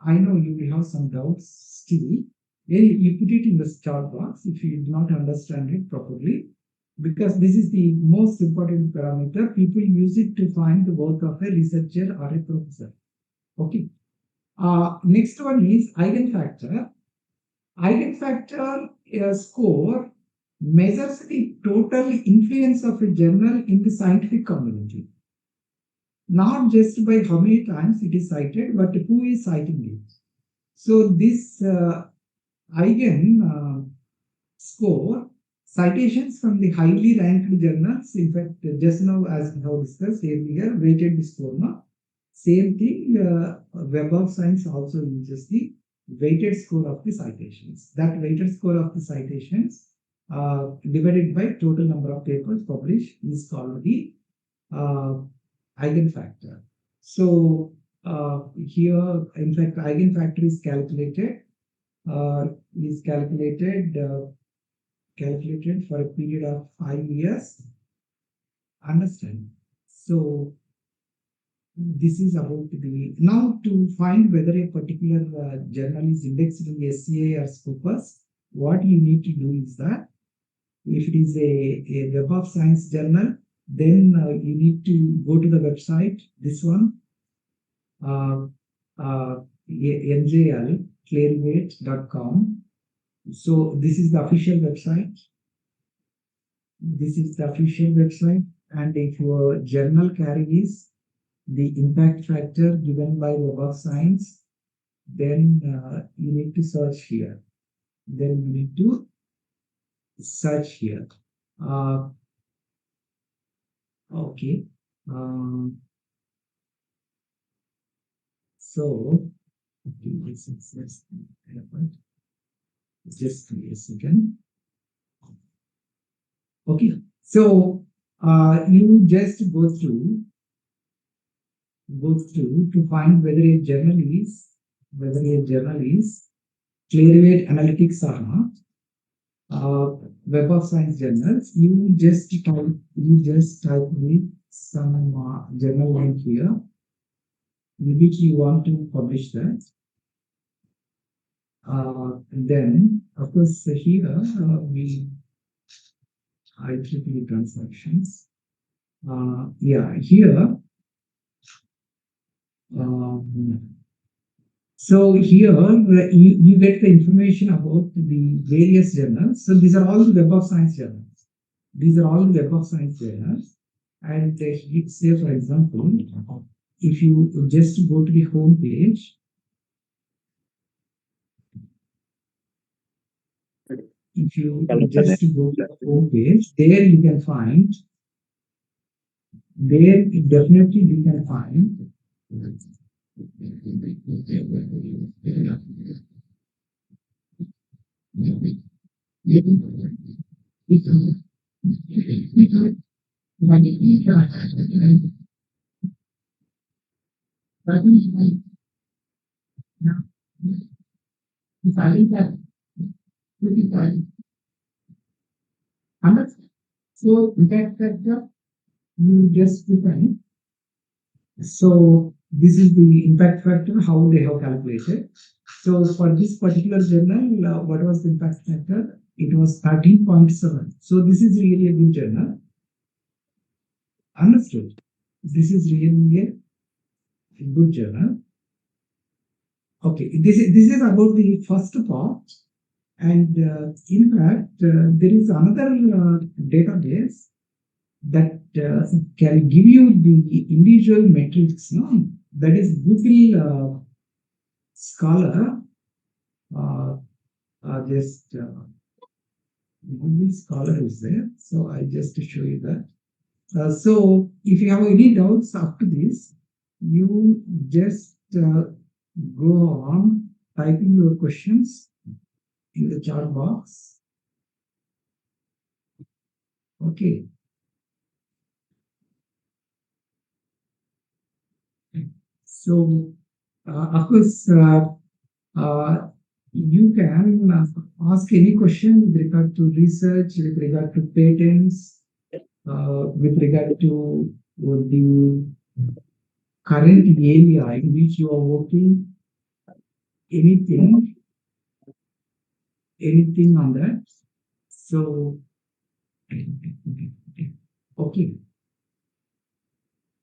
S3: I know you will have some doubts still. You put it in the chart box if you do not understand it properly, because this is the most important parameter. People use it to find the work of a researcher or a professor. Okay. Next one is eigenfactor. Eigenfactor score measures the total influence of a journal in the scientific community. Not just by how many times it is cited, but who is citing it. So this eigen score citations from the highly ranked journals. In fact, just now, as we have discussed earlier, weighted score. No? Same thing, Web of Science also uses the weighted score of the citations. That weighted score of the citations divided by total number of papers published is called the eigenfactor. So here, in fact, eigenfactor is calculated calculated for a period of 5 years. Understand? So this is about the now to find whether a particular journal is indexed in SCA or Scopus. What you need to do is that if it is a Web of Science journal, then you need to go to the website. This one, njlclearweight.com. So this is the official website. This is the official website, and if your journal carries the impact factor given by Web of Science, then you need to search here. Then you need to search here. Okay. So just give me a second. Okay. So you just go through to find whether a journal is Clearweight Analytics or not. Web of Science journals. You just type with some journal name here, which you want to publish that. Then, of course, here we IEEE transactions. Yeah, here. So here you get the information about the various journals. So these are all the Web of Science journals. And say, for example, if you just go to the home page, there you can find. There definitely you can find. So impact factor you just define. So this is the impact factor, how they have calculated. So for this particular journal, what was the impact factor? It was 13.7. So this is really a good journal. Understood? This is really a good journal. Okay, this is about the first part. And in fact, there is another database that can give you the individual metrics. No? That is Google Scholar. Google Scholar is there. So I just show you that. So if you have any doubts after this, you just go on typing your questions in the chat box. Okay. So, of course, you can ask any question with regard to research, with regard to patents, with regard to the current area in which you are working, anything on that. So, okay.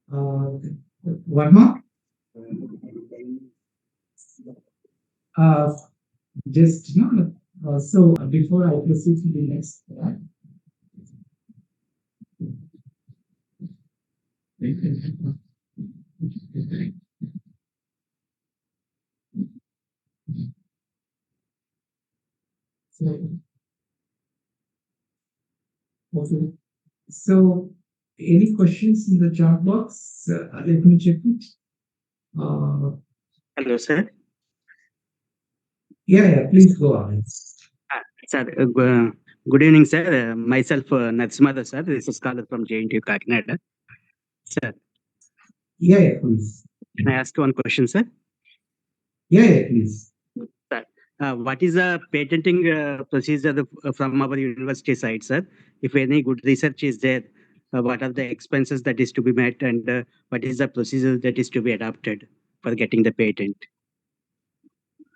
S3: One more. Just so before I proceed to the next slide. So So, any questions in the chat box? Let me check it.
S2: Hello, sir.
S3: Yeah, please go on.
S2: Sir, good evening, sir. Myself, Natsimada, sir. This is scholar from JNTUK Kakinada. Sir,
S3: Yeah, please.
S2: can I ask one question, sir?
S3: Yeah, please.
S2: Sir, what is the patenting procedure from our university side, sir? If any good research is there, what are the expenses that is to be met, and what is the procedure that is to be adopted for getting the patent?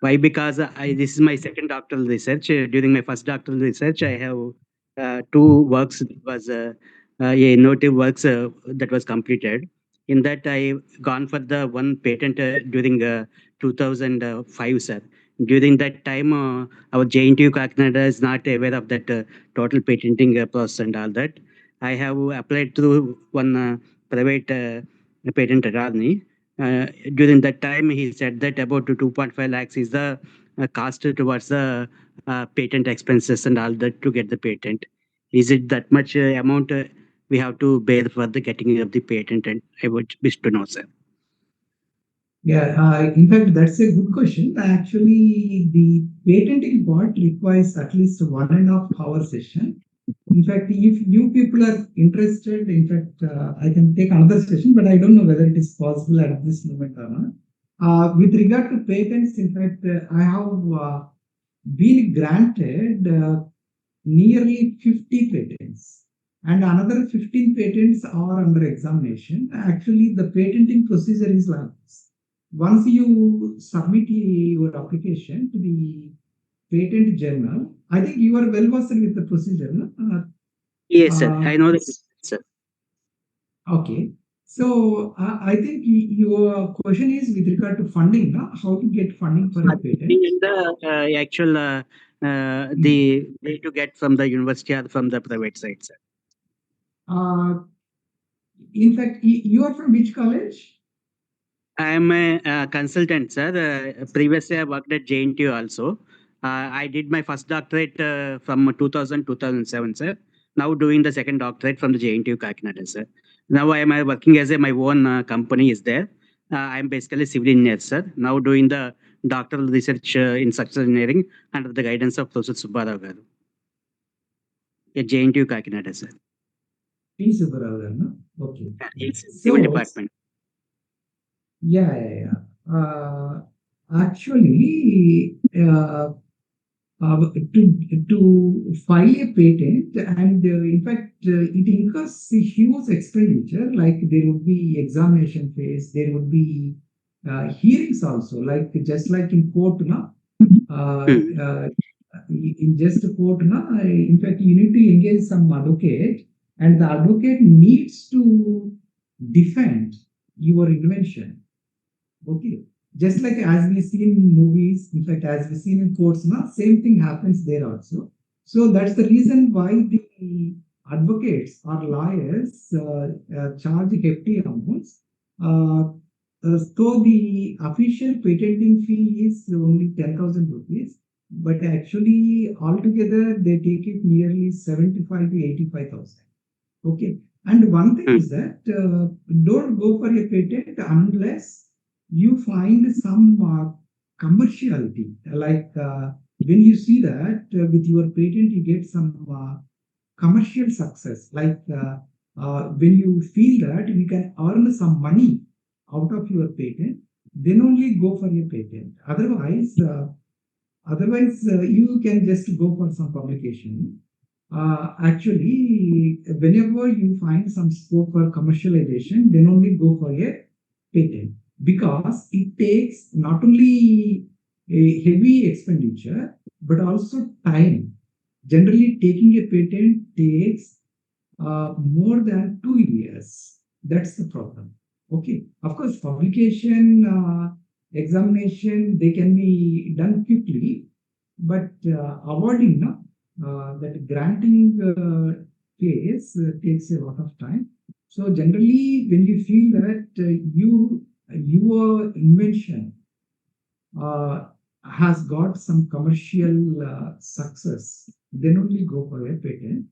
S2: Why? Because this is my second doctoral research. During my first doctoral research, I have two works that was a innovative works that was completed. In that, I gone for the one patent during 2005, sir. During that time, our JNTU Kakinada is not aware of that total patenting process and all that. I have applied through one private patent attorney. During that time, he said that about 2.5 lakhs is the cost towards the patent expenses and all that to get the patent. Is it that much amount we have to bear for the getting of the patent? And I would wish to know, sir.
S3: Yeah, in fact, that's a good question. Actually, the patenting part requires at least 1.5 hour session. In fact, if you people are interested, in fact, I can take another session, but I don't know whether it is possible at this moment or not. With regard to patents, in fact, I have been granted nearly 50 patents, and another 15 patents are under examination. Actually, the patenting procedure is like this. Once you submit your application to the patent journal, I think you are well versed with the procedure. No?
S2: Yes, sir. I know that, sir.
S3: Okay. So I think your question is with regard to funding, no? How to get funding for a patent?
S2: And the actual the way to get from the university or from the private side, sir.
S3: In fact, you are from which college?
S2: I am a consultant, sir. Previously, I worked at JNTU also. I did my first doctorate from 2000 2007, sir. Now doing the second doctorate from the JNTU Kakinada, sir. Now I am working as my own company is there. I am basically civil engineer, sir. Now doing the doctoral research in structural engineering under the guidance of Professor Subbarao garu at JNTU Kakinada, sir.
S3: P. Subbarao, no? Okay.
S2: It's civil department.
S3: Yeah. Actually, to file a patent, and in fact, it incurs a huge expenditure. Like there would be examination phase, there would be hearings also. Like just like in court, na. In just a court, na. In fact, you need to engage some advocate, and the advocate needs to defend your invention. Okay. Just like as we see in movies, in fact, as we see in courts, same thing happens there also. So that's the reason why the advocates or lawyers charge hefty amounts. So the official patenting fee is only 10,000 rupees, but actually altogether they take it nearly 75 to 85,000. Okay. And one thing is that don't go for a patent unless you find some commerciality. Like when you see that with your patent, you get some commercial success. Like when you feel that you can earn some money out of your patent, then only go for a patent. Otherwise, you can just go for some publication. Actually, whenever you find some scope for commercialization, then only go for a patent, because it takes not only a heavy expenditure but also time. Generally, taking a patent takes more than 2 years. That's the problem. Okay. Of course, publication, examination, they can be done quickly, but awarding, that granting phase takes a lot of time. So generally, when you feel that your invention has got some commercial success, then only go for a patent.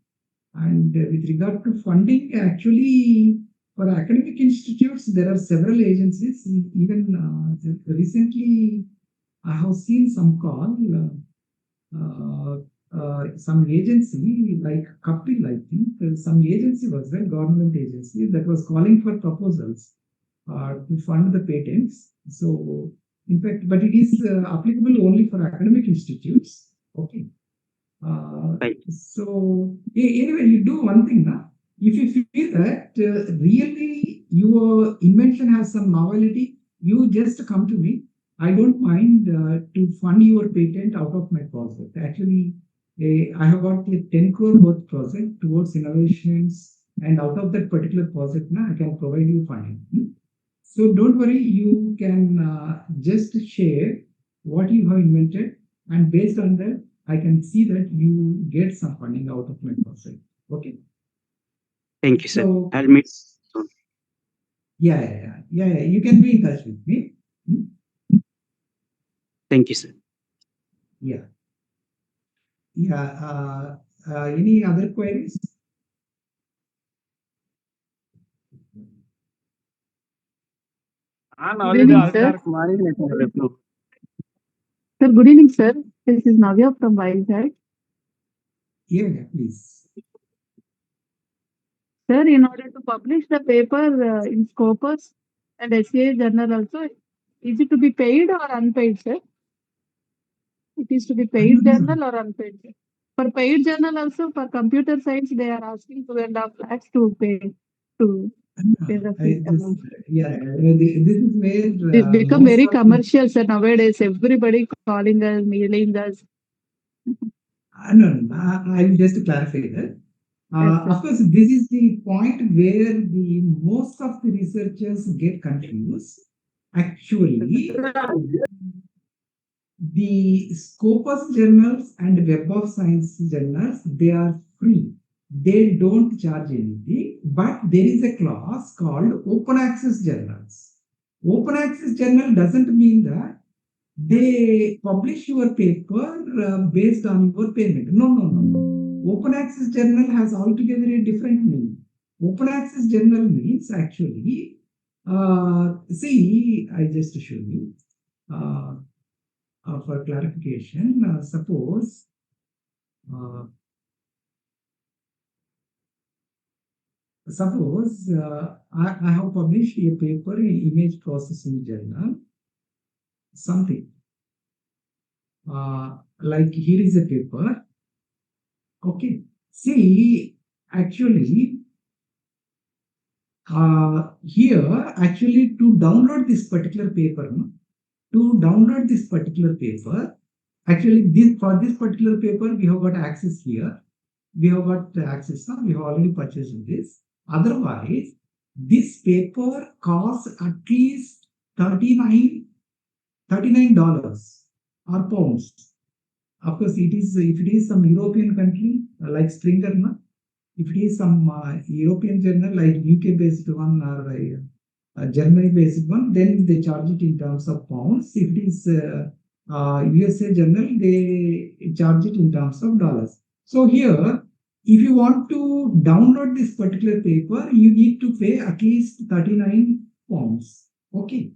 S3: And with regard to funding, actually, for academic institutes, there are several agencies. Even recently, I have seen some call, some agency like Kapil, I think, some agency was there, government agency, that was calling for proposals to fund the patents. So, in fact, but it is applicable only for academic institutes. Okay.
S2: Right.
S3: So anyway, you do one thing now. If you feel that really your invention has some novelty, you just come to me. I don't mind to fund your patent out of my project. Actually, I have got a 10 crore worth project towards innovations, and out of that particular project, now I can provide you funding. So don't worry, you can just share what you have invented, and based on that, I can see that you get some funding out of my project. Okay.
S2: Thank you, sir.
S3: So
S2: I'll meet soon.
S3: yeah. You can be in touch with me.
S2: Thank you, sir.
S3: Yeah. Any other queries?
S6: Good evening, sir. Sir, good evening, sir. This is Navya from Vizag.
S3: Yeah, please.
S6: Sir, in order to publish the paper in Scopus and SCA journal also, is it to be paid or unpaid, sir? It is to be paid journal or unpaid? Sir? For paid journal also, for computer science, they are asking 2.5 lakhs to pay the fee amount.
S3: This is where
S6: It become very commercial, sir. Nowadays, everybody calling us, mailing us.
S3: No, I will just clarify that. Of course, this is the point where the most of the researchers get confused. Actually, the Scopus journals and Web of Science journals, they are free. They don't charge anything, but there is a clause called open access journals. Open access journal doesn't mean that they publish your paper based on your payment. No. Open access journal has altogether a different meaning. Open access journal means actually, see, I just show you for clarification. Suppose I have published a paper in image processing journal, something. Like here is a paper. Okay. See, actually, here, actually, to download this particular paper, actually, for this particular paper, we have got access here. We have got access now. We have already purchased this. Otherwise, this paper costs at least $39 or pounds. Of course, it is if it is some European country like Springer, if it is some European journal like UK based one or Germany based one, then they charge it in terms of pounds. If it is USA journal, they charge it in terms of dollars. So here, if you want to download this particular paper, you need to pay at least 39 pounds. Okay.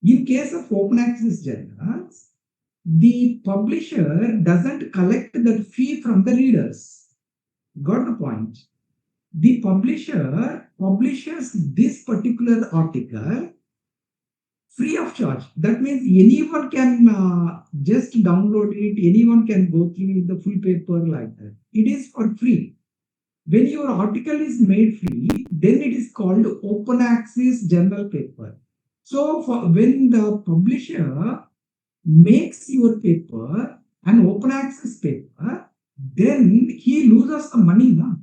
S3: In case of open access journals, the publisher doesn't collect that fee from the readers. Got the point? The publisher publishes this particular article free of charge. That means anyone can just download it, anyone can go through the full paper like that. It is for free. When your article is made free, then it is called open access journal paper. So when the publisher makes your paper an open access paper, then he loses the money now.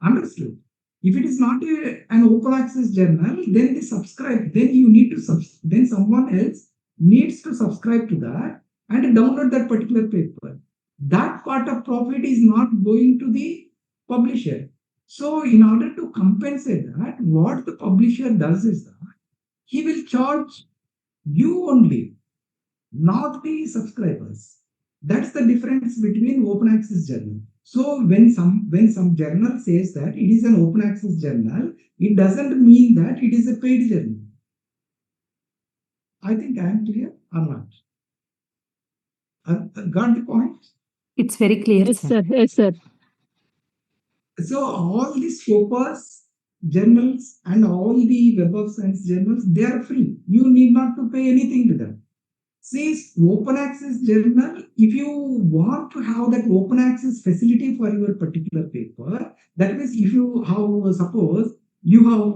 S3: Understood? If it is not an open access journal, then they subscribe. Then you need to then someone else needs to subscribe to that and download that particular paper. That part of profit is not going to the publisher. So in order to compensate that, what the publisher does is that he will charge you only, not the subscribers. That's the difference between open access journal. So when some journal says that it is an open access journal, it doesn't mean that it is a paid journal. I think I am clear or not? Got the point?
S4: It's very clear,
S6: Yes,
S4: sir.
S6: sir. Yes, sir.
S3: So all these Scopus journals and all the Web of Science journals, they are free. You need not to pay anything to them. Since open access journal, if you want to have that open access facility for your particular paper, that means if you have, suppose you have,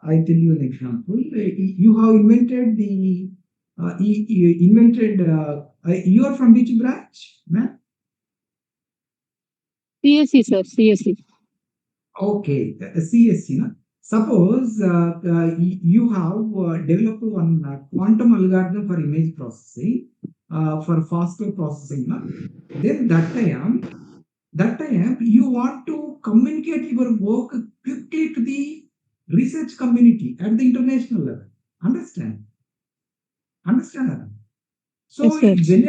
S3: I tell you an example, you have invented the, you are from which branch, ma'am?
S6: CSE, sir. CSE.
S3: Okay, CSC. No? Suppose you have developed one quantum algorithm for image processing, for faster processing. No? Then that time you want to communicate your work quickly to the research community at the international level. Understand? Understand? So
S6: Yes, sir.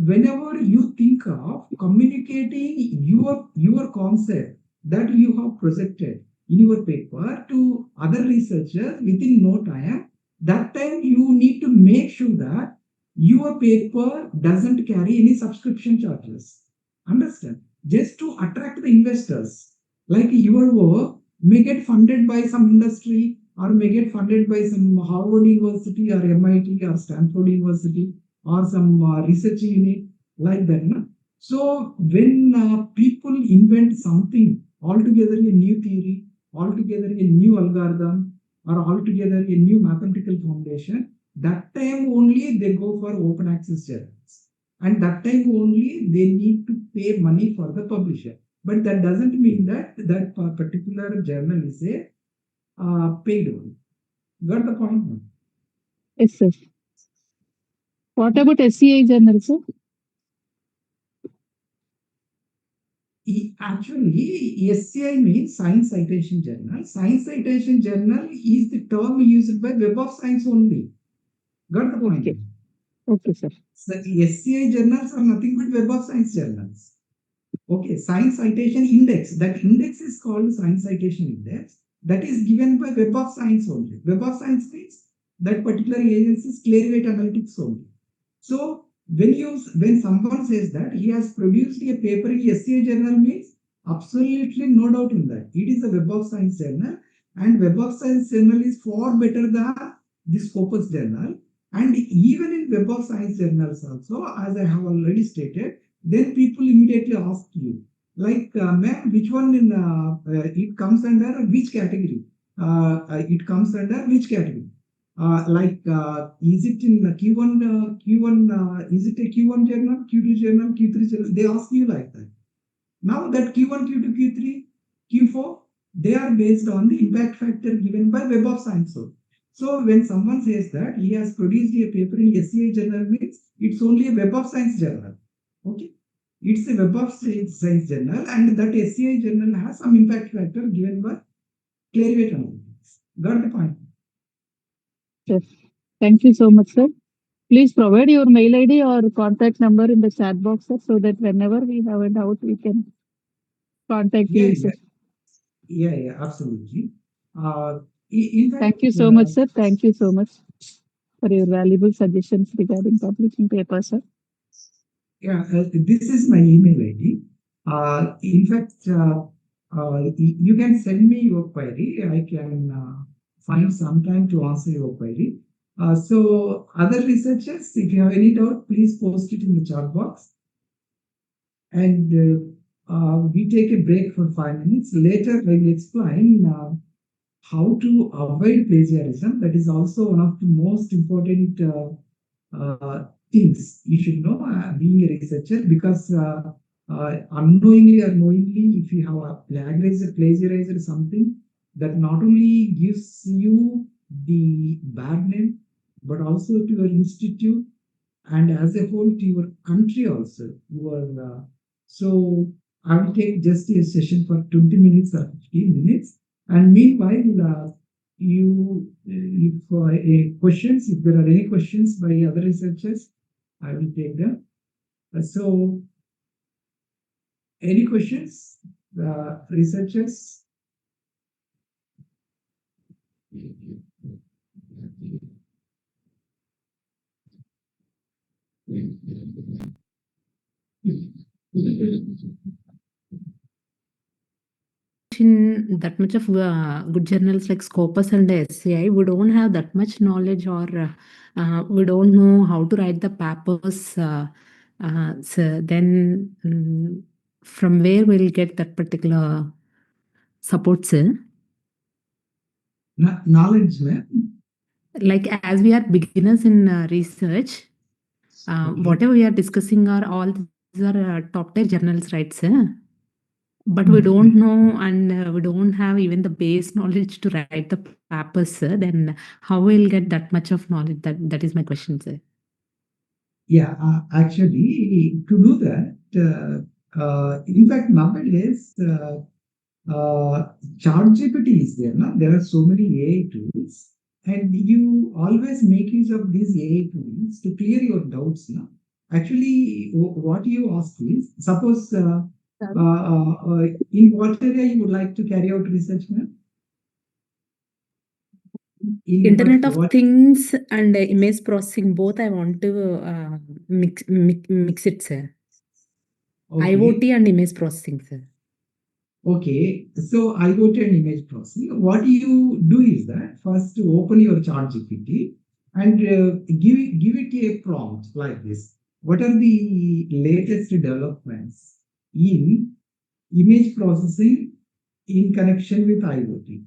S3: whenever you think of communicating your concept that you have projected in your paper to other researchers within no time, that time you need to make sure that your paper doesn't carry any subscription charges. Understand? Just to attract the investors. Like your work may get funded by some industry or may get funded by some Harvard University or MIT or Stanford University or some research unit like that. No? So when people invent something altogether a new theory, altogether a new algorithm, or altogether a new mathematical foundation, that time only they go for open access journals. And that time only they need to pay money for the publisher. But that doesn't mean that that particular journal is a paid one. Got the point?
S6: Yes, sir. What about SCI journal, sir?
S3: Actually, SCI means Science Citation Journal. Science Citation Journal is the term used by Web of Science only. Got the point?
S6: Okay. Okay, sir.
S3: So SCI journals are nothing but Web of Science journals. Okay, Science Citation Index. That index is called Science Citation Index. That is given by Web of Science only. Web of Science means that particular agency's Clarivate Analytics only. So when someone says that he has produced a paper in SCI journal means absolutely no doubt in that. It is a Web of Science journal, and Web of Science journal is far better than the Scopus journal. And even in Web of Science journals also, as I have already stated, then people immediately ask you, like, ma'am, which one in it comes under which category? It comes under which category? Is it in Q1, is it a Q1 journal, Q2 journal, Q3 journal? They ask you like that. Now that Q1, Q2, Q3, Q4, they are based on the impact factor given by Web of Science. So when someone says that he has produced a paper in SCI journal means it's only a Web of Science journal. Okay. It's a Web of Science journal, and that SCI journal has some impact factor given by Clarivate Analytics. Got the point?
S6: Yes. Thank you so much, sir. Please provide your mail ID or contact number in the chat box, sir, so that whenever we have a doubt, we can contact you, sir.
S3: Yeah, absolutely. In fact,
S6: Thank you so much, sir. Thank you so much for your valuable suggestions regarding publishing papers, sir.
S3: Yeah, this is my email ID. In fact, you can send me your query. I can find some time to answer your query. So other researchers, if you have any doubt, please post it in the chat box. And we take a break for 5 minutes. Later, I will explain how to avoid plagiarism. That is also one of the most important things you should know being a researcher, because unknowingly or knowingly, if you have plagiarized something, that not only gives you the bad name, but also to your institute and as a whole to your country also. So I will take just a session for 20 minutes or 15 minutes. And meanwhile, if questions, if there are any questions by other researchers, I will take them. So Any questions, researchers?
S4: In that much of good journals like Scopus and SCI, we don't have that much knowledge, or we don't know how to write the papers. So then, from where we'll get that particular support, sir?
S3: Knowledge, ma'am.
S4: Like as we are beginners in research, whatever we are discussing are all these are top tier journals, right, sir? But we don't know, and we don't have even the base knowledge to write the papers, sir. Then how we'll get that much of knowledge? That is my question, sir.
S3: Yeah, actually, to do that, in fact, nowadays, ChatGPT is there. No? There are so many AI tools, and you always make use of these AI tools to clear your doubts. No? Actually, what you ask is, suppose in what area you would like to carry out research, ma'am?
S4: Internet of Things and image processing, both I want to mix it, sir.
S3: Okay.
S4: IoT and image processing, sir.
S3: Okay, so IoT and image processing. What you do is that first open your ChatGPT and give it a prompt like this. What are the latest developments in image processing in connection with IoT?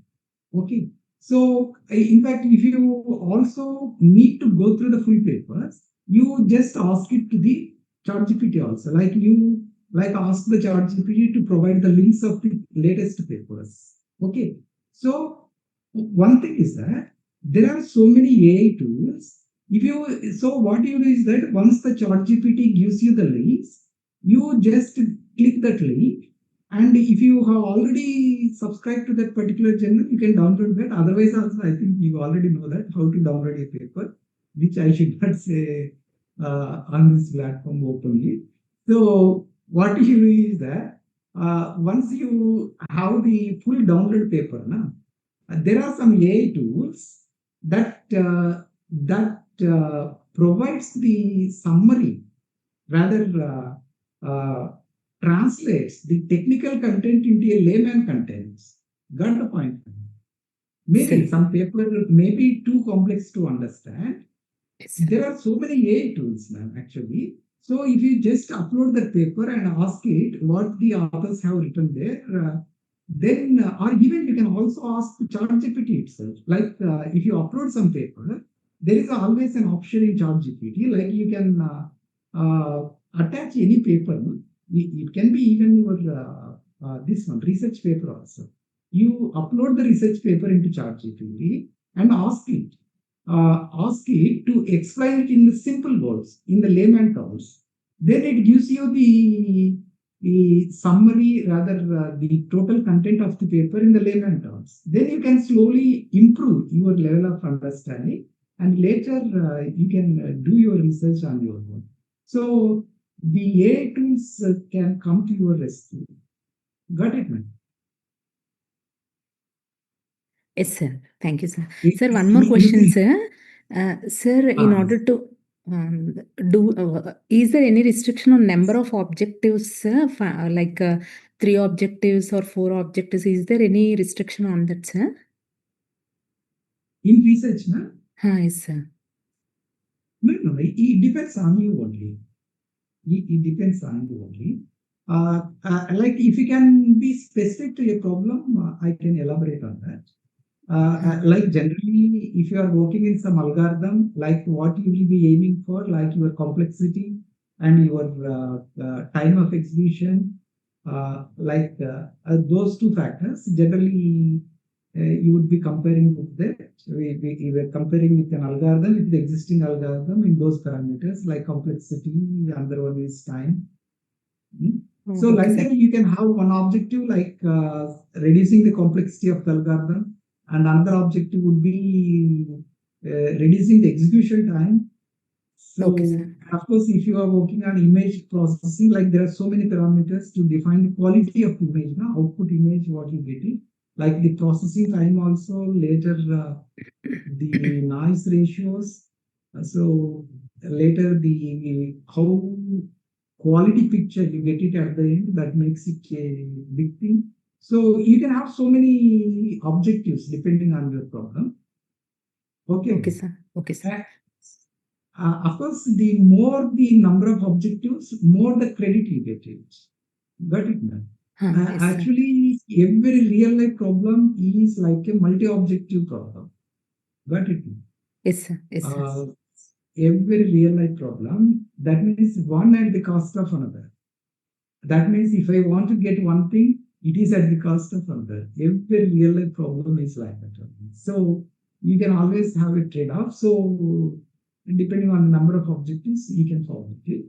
S3: Okay, so in fact, if you also need to go through the full papers, you just ask it to the ChatGPT also. Like ask the ChatGPT to provide the links of the latest papers. Okay, so one thing is that there are so many AI tools. What you do is that once the ChatGPT gives you the links, you just click that link, and if you have already subscribed to that particular journal, you can download that. Otherwise, also I think you already know that how to download a paper, which I should not say on this platform openly. So what you do is that once you have the full download paper, there are some AI tools that provides the summary, rather translates the technical content into a layman content. Got the point? Maybe some paper may be too complex to understand. There are so many AI tools, ma'am, actually. So if you just upload the paper and ask it what the authors have written there, then, or even you can also ask ChatGPT itself. Like if you upload some paper, there is always an option in ChatGPT, like you can attach any paper. It can be even your this one research paper also. You upload the research paper into ChatGPT and ask it to explain it in the simple words, in the layman terms. Then it gives you the summary, rather the total content of the paper in the layman terms. Then you can slowly improve your level of understanding, and later you can do your research on your own. So the AI tools can come to your rescue. Got it, man?
S4: Yes, sir. Thank you, sir. Sir, one more question, sir. Sir, in order to is there any restriction on number of objectives, sir? Like 3 objectives or 4 objectives? Is there any restriction on that, sir?
S3: In research, no?
S4: Yes, sir.
S3: No, it depends on you only. It depends on you only. Like if you can be specific to a problem, I can elaborate on that. Like generally, if you are working in some algorithm, like what you will be aiming for, like your complexity and your time of execution, those 2 factors, generally you would be comparing with that. We were comparing with an algorithm, with the existing algorithm in those parameters, like complexity, the other one is time. So like that, you can have one objective like reducing the complexity of the algorithm, and another objective would be reducing the execution time. So,
S4: Okay, sir.
S3: of course, if you are working on image processing, like there are so many parameters to define the quality of image, now output image, what you get it, like the processing time also, later the noise ratios. So later the how quality picture you get it at the end, that makes it a big thing. So you can have so many objectives depending on your problem. Okay.
S4: Okay, sir. Okay, sir.
S3: Of course, the more the number of objectives, more the credit you get it. Got it, man?
S4: Yes, sir.
S3: Actually, every real life problem is like a multi-objective problem. Got it?
S4: Yes, sir. Yes, sir.
S3: Every real life problem, that means one at the cost of another. That means if I want to get one thing, it is at the cost of another. Every real life problem is like that. So you can always have a trade-off. So depending on the number of objectives, you can solve it.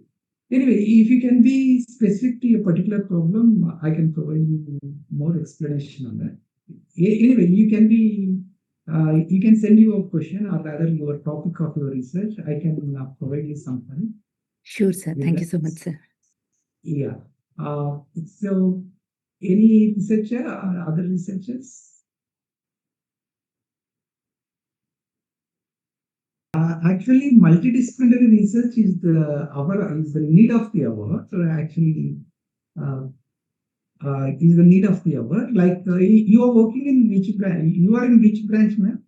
S3: Anyway, if you can be specific to a particular problem, I can provide you more explanation on that. Anyway, you can be, you can send your question or rather your topic of your research. I can provide you something.
S4: Sure, sir. Thank you so much, sir.
S3: Yeah. So any researcher or other researchers? Actually, multidisciplinary research is the need of the hour. So actually, is the need of the hour. Like you are working in which branch? You are in which branch, ma'am?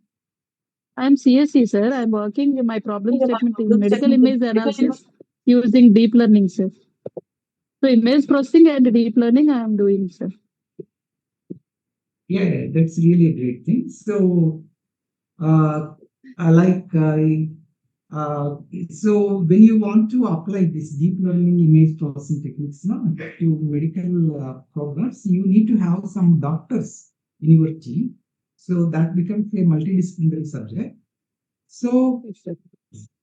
S6: I'm CSE, sir. I'm working. My problem statement is medical image analysis using deep learning, sir. So image processing and deep learning I am doing, sir.
S3: Yeah, that's really a great thing. So, so when you want to apply this deep learning image processing techniques to medical programs, you need to have some doctors in your team. So that becomes a multidisciplinary subject. So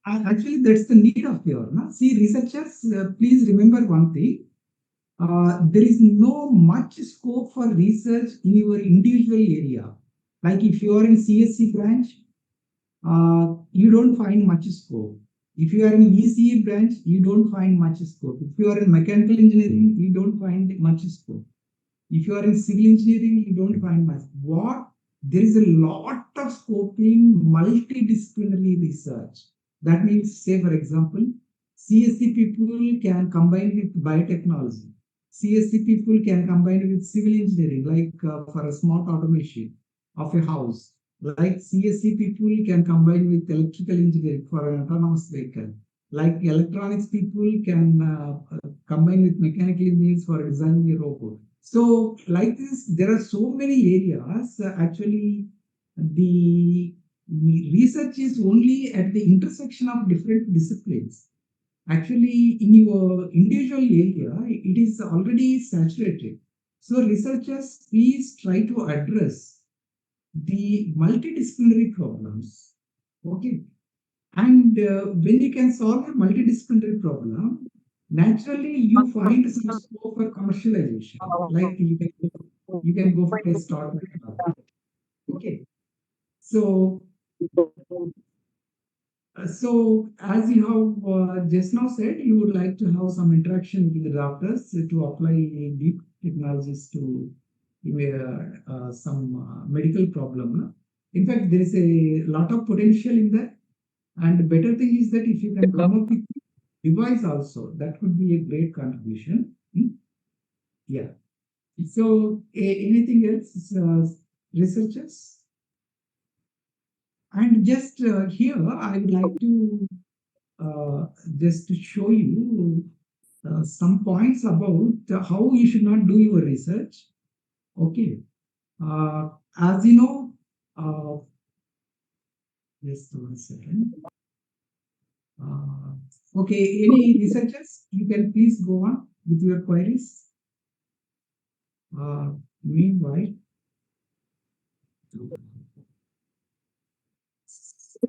S3: actually, that's the need of the hour. See, researchers, please remember one thing. There is no much scope for research in your individual area. Like if you are in CSC branch, you don't find much scope. If you are in ECE branch, you don't find much scope. If you are in mechanical engineering, you don't find much scope. If you are in civil engineering, you don't find much. There is a lot of scope in multidisciplinary research. That means, say for example, CSC people can combine with biotechnology. CSC people can combine with civil engineering, like for a smart automation of a house. Like CSC people can combine with electrical engineering for an autonomous vehicle. Like electronics people can combine with mechanical engineers for designing a robot. So like this, there are so many areas. Actually, the research is only at the intersection of different disciplines. Actually, in your individual area, it is already saturated. So researchers, please try to address the multidisciplinary problems. Okay. And when you can solve a multidisciplinary problem, naturally you find some scope for commercialization. Like you can go for a startup. Okay. So as you have just now said, you would like to have some interaction with the doctors to apply deep technologies to some medical problem. In fact, there is a lot of potential in that. And the better thing is that if you can come up with device also, that could be a great contribution. Yeah. So anything else, researchers? And just here, I would like to just to show you some points about how you should not do your research. Okay. As you know, just 1 second. Okay, any researchers? You can please go on with your queries. Meanwhile,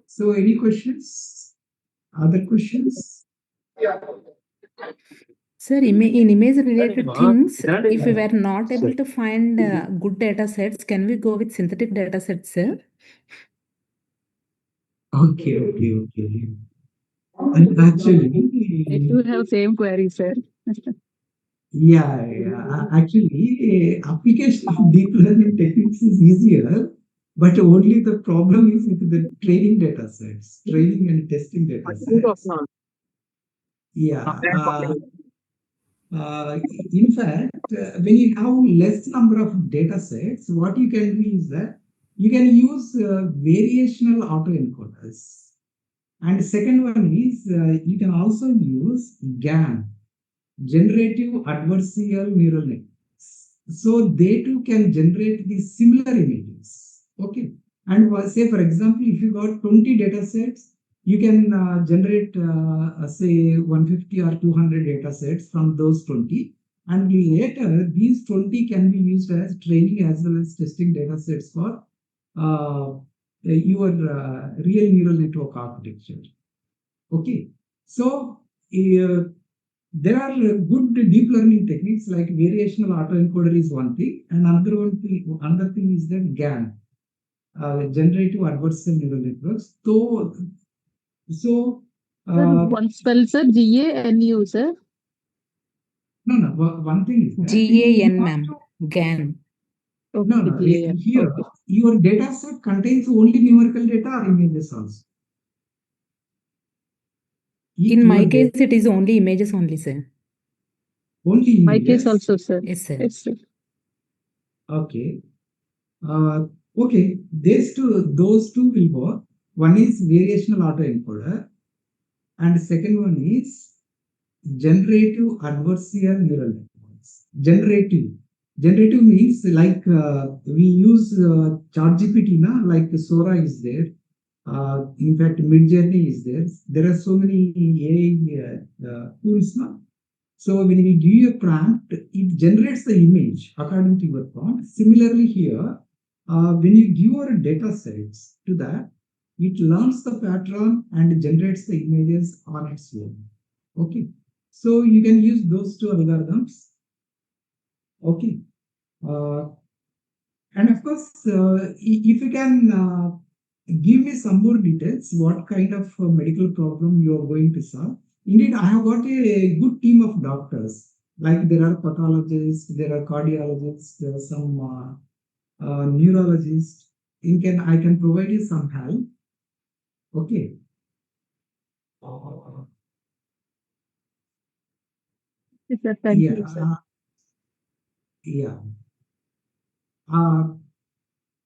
S3: so any questions? Other questions?
S4: Sir, in image related things, if we were not able to find good data sets, can we go with synthetic data sets, sir?
S3: Okay. Actually,
S6: I do have same query, sir.
S3: Actually, application of deep learning techniques is easier, but only the problem is with the training data sets, training and testing data sets. Yeah. In fact, when you have less number of data sets, what you can do is that you can use variational autoencoders. And second one is you can also use GAN, generative adversarial neural networks. So they too can generate the similar images. Okay. And say, for example, if you got 20 data sets, you can generate, say, 150 or 200 data sets from those 20. And later, these 20 can be used as training as well as testing data sets for your real neural network architecture. Okay. So, there are good deep learning techniques like variational autoencoder is one thing, and another thing is that GAN, generative adversarial neural networks. So
S6: One spell, sir. GANU, sir.
S3: no. One thing is that
S4: GAN, ma'am. GAN.
S6: Okay,
S3: no.
S6: GAN.
S3: Here,
S6: Okay.
S3: your data set contains only numerical data or images also.
S4: In my case, it is only images only, sir.
S3: Only
S6: My
S3: images.
S6: case also, sir.
S4: Yes, sir.
S6: Yes, sir.
S3: Okay. Okay. Those two will work. One is variational autoencoder, and second one is generative adversarial neural networks. Generative means like we use ChatGPT now, like Sora is there. In fact, Midjourney is there. There are so many AI tools now. So when we give you a prompt, it generates the image according to your prompt. Similarly here, when you give your data sets to that, it learns the pattern and generates the images on its own. Okay. So you can use those two algorithms. Okay. And of course, if you can give me some more details, what kind of medical problem you are going to solve. Indeed, I have got a good team of doctors. Like there are pathologists, there are cardiologists, there are some neurologists. I can provide you some help. Okay.
S6: Yes, sir. Thank
S3: Yeah.
S6: you, sir.
S3: Yeah.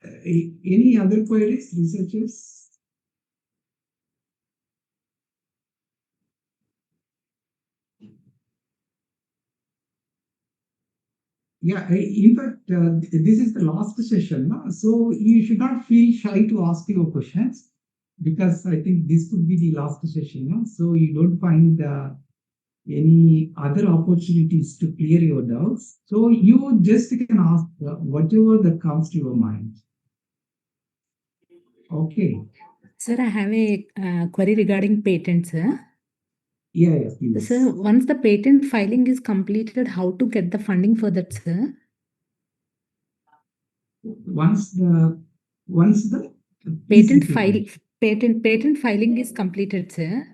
S3: Any other queries, researchers? Yeah, in fact, this is the last session, no? So you should not feel shy to ask your questions because I think this could be the last session, no? So you don't find any other opportunities to clear your doubts. So you just can ask whatever that comes to your mind. Okay.
S4: Sir, I have a query regarding patents, sir.
S3: Yeah, please.
S4: Sir, once the patent filing is completed, how to get the funding for that, sir?
S3: Once the
S4: patent filing is completed, sir.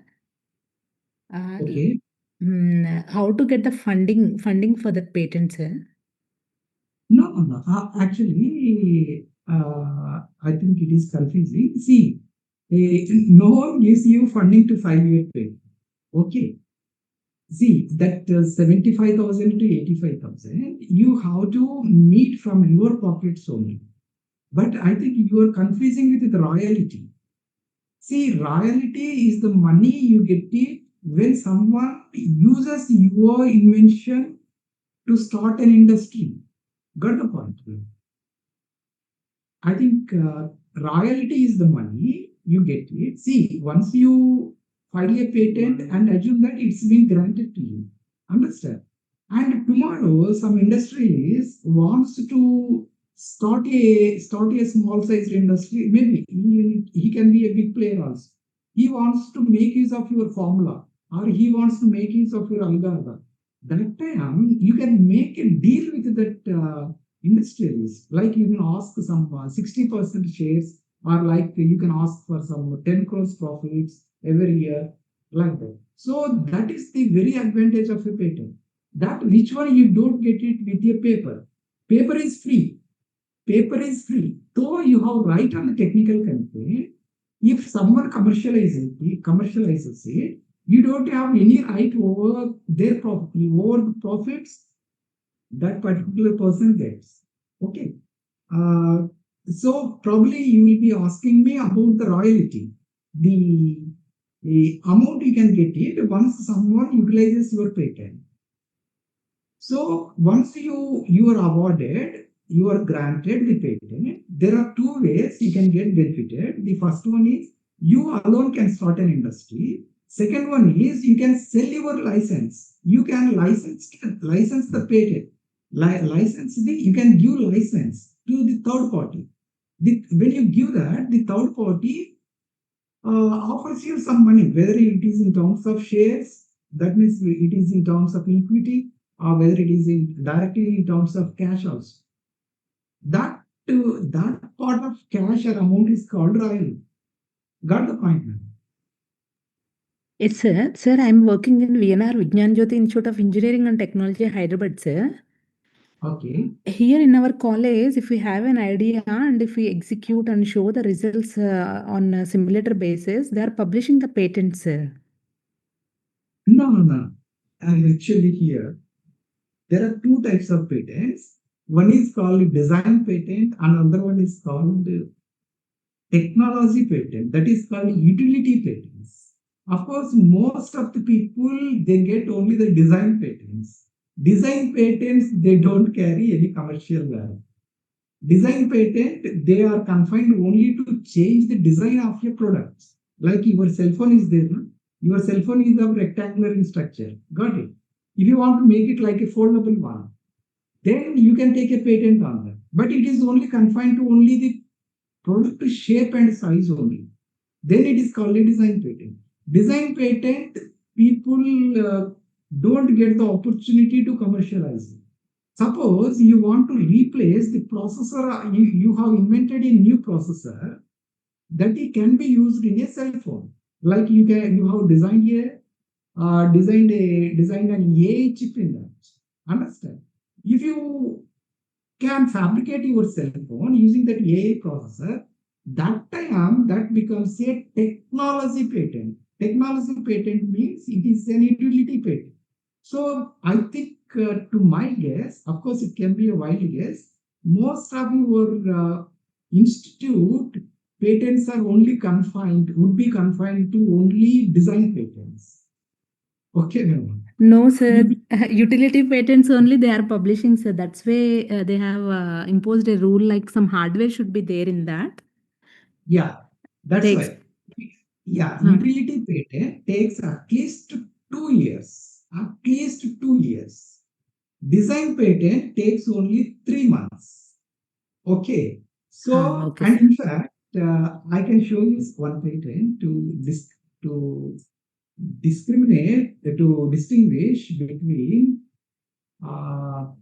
S3: Okay.
S4: How to get the funding for that patent, sir?
S3: No. Actually, I think it is confusing. See, no one gives you funding to file your patent. Okay. See, that 75,000 to 85,000, you have to meet from your pockets only. But I think you are confusing with the royalty. See, royalty is the money you get it when someone uses your invention to start an industry. Got the point? I think royalty is the money you get it. See, once you file a patent and assume that it's been granted to you, understand? And tomorrow, some industries wants to start a small sized industry. Maybe he can be a big player also. He wants to make use of your formula, or he wants to make use of your algorithm. That time you can make a deal with that industries. Like you can ask some 60% shares, or like you can ask for some 10 crores profits every year. like that. So that is the very advantage of a patent. That which one you don't get it with your paper. Paper is free. Paper is free. Though you have right on the technical content, if someone commercializes it, you don't have any right over their property, over the profits that particular person gets. Okay. So probably you will be asking me about the royalty, the amount you can get it once someone utilizes your patent. So once you are awarded, you are granted the patent. There are two ways you can get benefited. The first one is you alone can start an industry. Second one is you can sell your license. You can license the patent. You can give license to the third party. When you give that, the third party offers you some money, whether it is in terms of shares, that means it is in terms of equity, or whether it is directly in terms of cash also. That part of cash or amount is called royalty. Got the point, man?
S4: Yes, sir. Sir, I'm working in VNR Vignan Jyoti Institute of Engineering and Technology, Hyderabad, sir.
S3: Okay.
S4: Here in our college, if we have an idea and if we execute and show the results on a simulator basis, they are publishing the patents, sir.
S3: No. Actually, here there are two types of patents. One is called design patent, and another one is called technology patent. That is called utility patents. Of course, most of the people, they get only the design patents. Design patents, they don't carry any commercial value. Design patent, they are confined only to change the design of your products. Like your cell phone is there, no? Your cell phone is of rectangular in structure. Got it? If you want to make it like a foldable one, then you can take a patent on that. But it is only confined to only the product shape and size only. Then it is called a design patent. Design patent, people don't get the opportunity to commercialize it. Suppose you want to replace the processor, you have invented a new processor that it can be used in a cell phone. Like you have designed an AI chip in that. Understand? If you can fabricate your cell phone using that AI processor, that time that becomes a technology patent. Technology patent means it is an utility patent. So I think, to my guess, of course it can be a wild guess, most of your institute patents are would be confined to only design patents. Okay, no.
S4: No, sir. Utility patents only they are publishing, sir. That's why they have imposed a rule like some hardware should be there in that.
S3: Yeah, that's
S4: They
S3: right. Yeah, utility patent takes at least 2 years. At least 2 years. Design patent takes only 3 months. Okay. So,
S4: okay,
S3: and
S4: sir.
S3: in fact, I can show you one patent to distinguish between a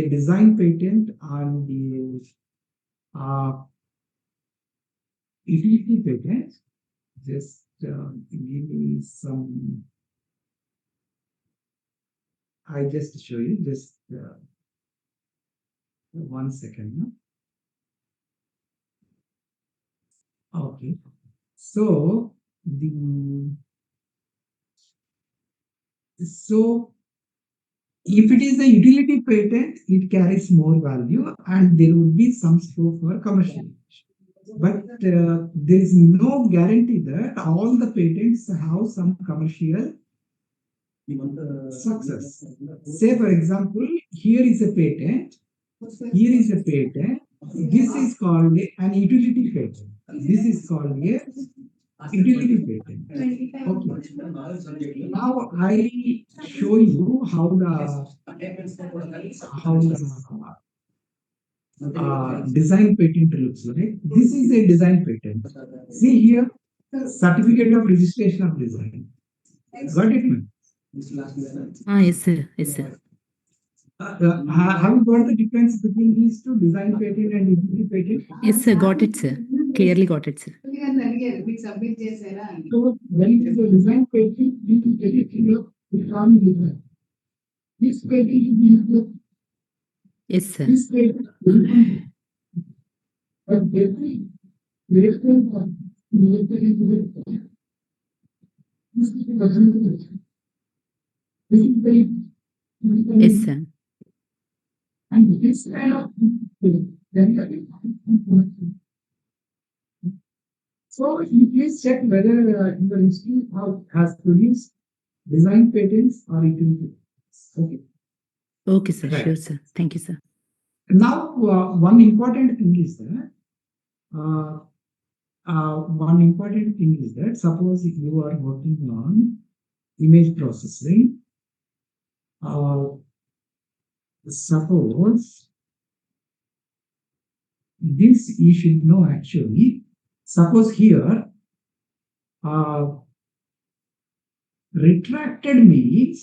S3: design patent and the utility patent. Just give me some. I just show you just 1 second. No? Okay. So if it is a utility patent, it carries more value and there would be some scope for commercialization. But there is no guarantee that all the patents have some commercial success. Say, for example, here is a patent. Here is a patent. This is called an utility patent. This is called a utility patent. Okay. Now I show you how the design patent looks like. This is a design patent. See here, certificate of registration of design. Got it, man?
S4: Yes, sir. Yes, sir.
S3: Have you got the difference between these two, design patent and utility patent?
S4: Yes, sir. Got it, sir. Clearly got it, sir.
S3: So when it is a design patent, you can get it in your economic design. This patent is
S4: Yes, sir.
S3: this patent is but every related this is very
S4: Yes, sir.
S3: and this kind of so you please check whether your institute has produced design patents or utility patents. Okay.
S4: Okay, sir.
S3: Right.
S4: Sure, sir. Thank you, sir.
S3: Now, one important thing is that suppose if you are working on image processing, suppose this you should know actually. Suppose here, retracted means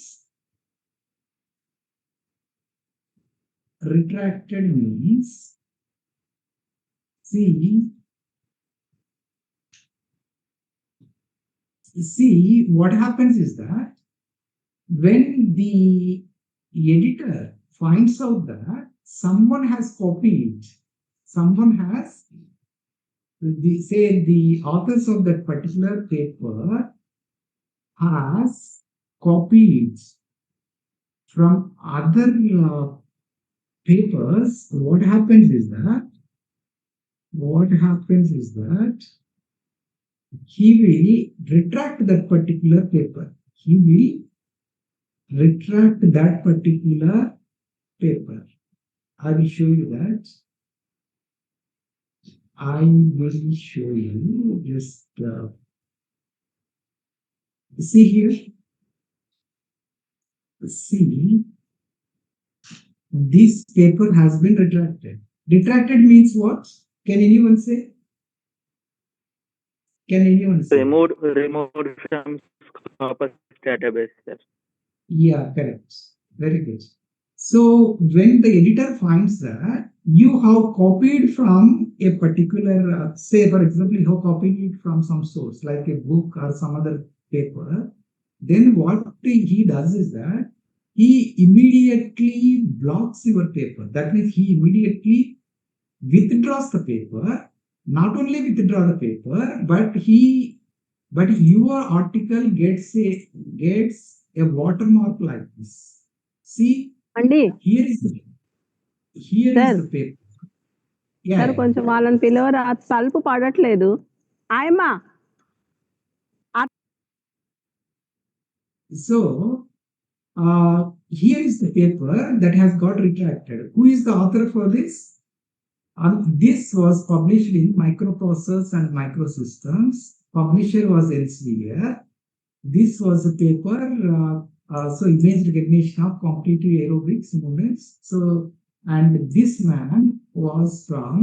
S3: see what happens is that when the editor finds out that someone has copied, the authors of that particular paper has copied from other papers, what happens is that he will retract that particular paper. I will show you that. I will show you just see here. See, this paper has been retracted. Retracted means what? Can anyone say?
S7: Removed from corpus database, sir.
S3: Yeah, correct. Very good. So when the editor finds that you have copied from a particular, say for example, you have copied it from some source like a book or some other paper, then what he does is that he immediately blocks your paper. That means he immediately withdraws the paper. Not only withdraw the paper, but your article gets a watermark like this. See, here is the paper.
S8: Sir కొంచెం వాళ్ళని పిలవరా తలుపు పడట్లేదు ఆయమ్మా.
S3: So here is the paper that has got retracted. Who is the author for this? This was published in Microprocess and Microsystems. Publisher was Elsevier. This was a paper, so image recognition of competitive aerobics movements. So, and this man was from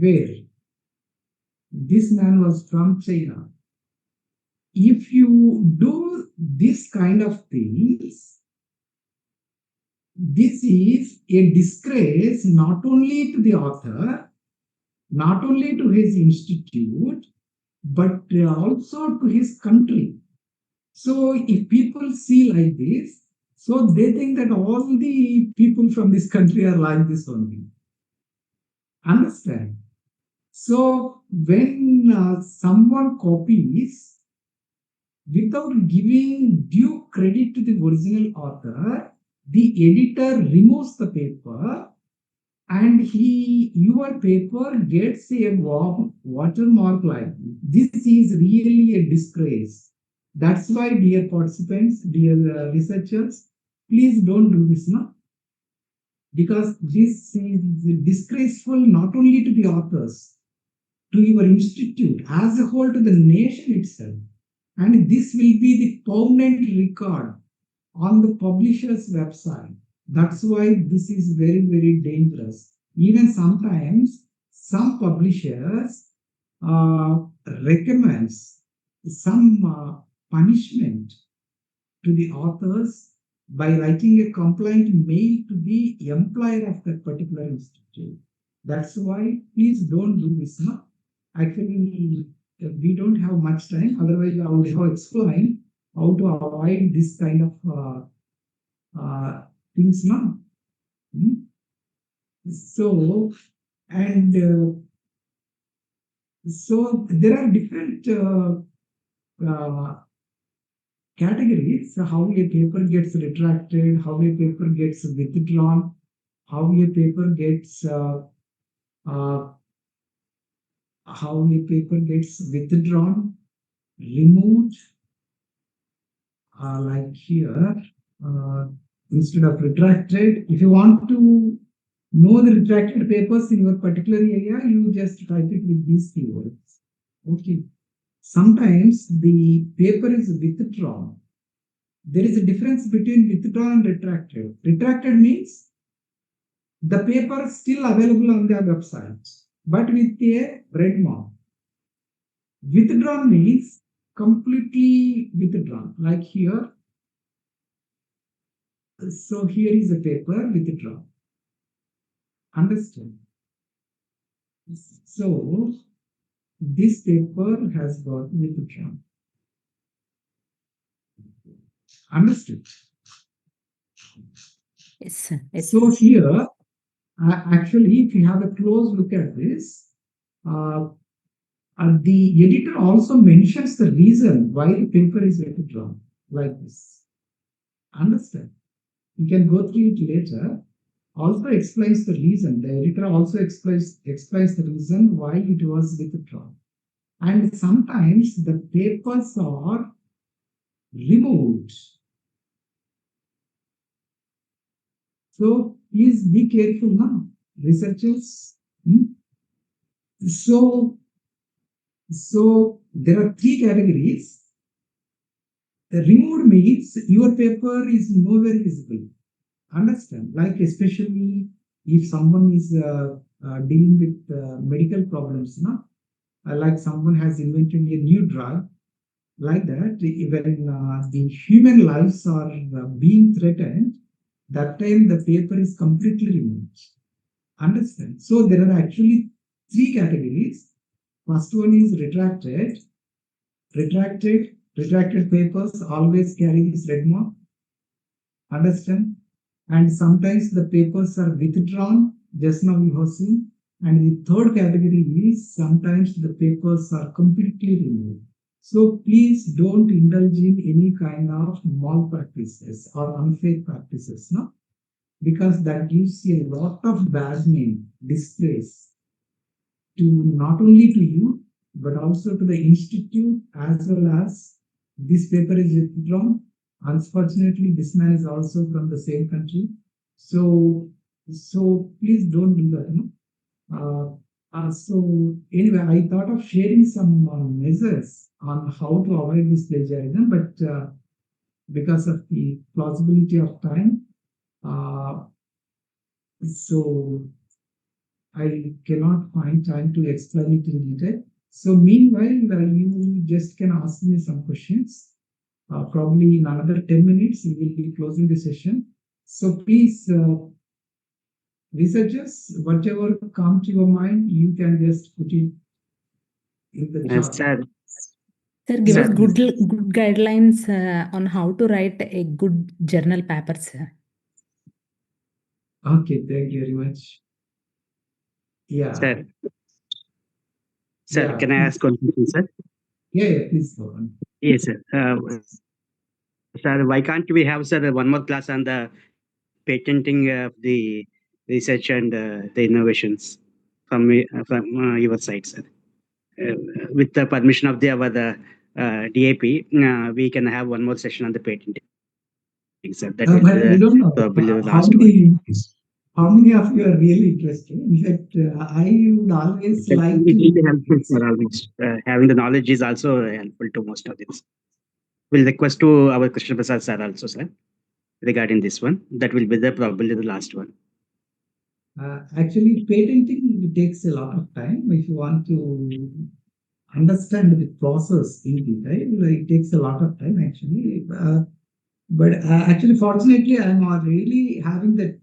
S3: where? This man was from China. If you do this kind of things, this is a disgrace not only to the author, not only to his institute, but also to his country. So if people see like this, so they think that all the people from this country are like this only. Understand? So when someone copies without giving due credit to the original author, the editor removes the paper and your paper gets a watermark like this. This is really a disgrace. That's why, dear participants, dear researchers, please don't do this now. Because this is disgraceful not only to the authors, to your institute, as a whole to the nation itself. And this will be the permanent record on the publisher's website. That's why this is very, very dangerous. Even sometimes some publishers recommends some punishment to the authors by writing a complaint mail to the employer of that particular institute. That's why please don't do this now. Actually, we don't have much time. Otherwise, I would have explained how to avoid this kind of things now. So, and so there are different categories. So how a paper gets retracted, how a paper gets withdrawn, how a paper gets removed, like here, instead of retracted. If you want to know the retracted papers in your particular area, you just type it with these keywords. Okay. Sometimes the paper is withdrawn. There is a difference between withdrawn and retracted. Retracted means the paper is still available on their website, but with a red mark. Withdrawn means completely withdrawn, like here. So here is a paper withdrawn. Understand? So this paper has got withdrawn. Understood?
S4: Yes, sir. Yes,
S3: So
S4: sir.
S3: here, actually, if you have a close look at this, the editor also mentions the reason why the paper is withdrawn, like this. Understand? You can go through it later. Also explains the reason. The editor also explains the reason why it was withdrawn. And sometimes the papers are removed. So please be careful now, researchers. So there are three categories. The removed means your paper is nowhere visible. Understand? Like especially if someone is dealing with medical problems, like someone has invented a new drug, like that, when the human lives are being threatened, that time the paper is completely removed. Understand? So there are actually three categories. First one is retracted. Retracted papers always carry this red mark. Understand? And sometimes the papers are withdrawn, just now we have seen. And the third category is sometimes the papers are completely removed. So please don't indulge in any kind of malpractices or unfair practices, because that gives you a lot of bad name, disgrace, to not only to you, but also to the institute, as well as this paper is withdrawn. Unfortunately, this man is also from the same country. So please don't do that. So anyway, I thought of sharing some measures on how to avoid this plagiarism, but because of the plausibility of time, so I cannot find time to explain it in detail. So meanwhile, you just can ask me some questions. Probably in another 10 minutes, we will be closing the session. So please, researchers, whatever comes to your mind, you can just put it in the chat.
S4: Sir, give us good guidelines on how to write a good journal paper, sir.
S3: Okay, thank you very much. Yeah.
S2: Sir,
S3: Yeah,
S2: can I ask one question, sir?
S3: Yeah, please go on.
S2: Yes, sir. Sir, why can't we have, sir, one more class on the patenting of the research and the innovations from your side, sir? With the permission of our DAP, we can have one more session on the patenting, sir. That will
S3: But I don't know
S2: probably the
S3: how
S2: last one.
S3: how many of you are really interested. In fact, I would always like
S2: It will be
S3: to.
S2: helpful, sir, almost. Having the knowledge is also helpful to most of this. We'll request to our Krishna Prasad sir also, sir, regarding this one. That will be probably the last one.
S3: Actually, patenting takes a lot of time. If you want to understand the process in detail, it takes a lot of time actually. But actually, fortunately, I'm really having that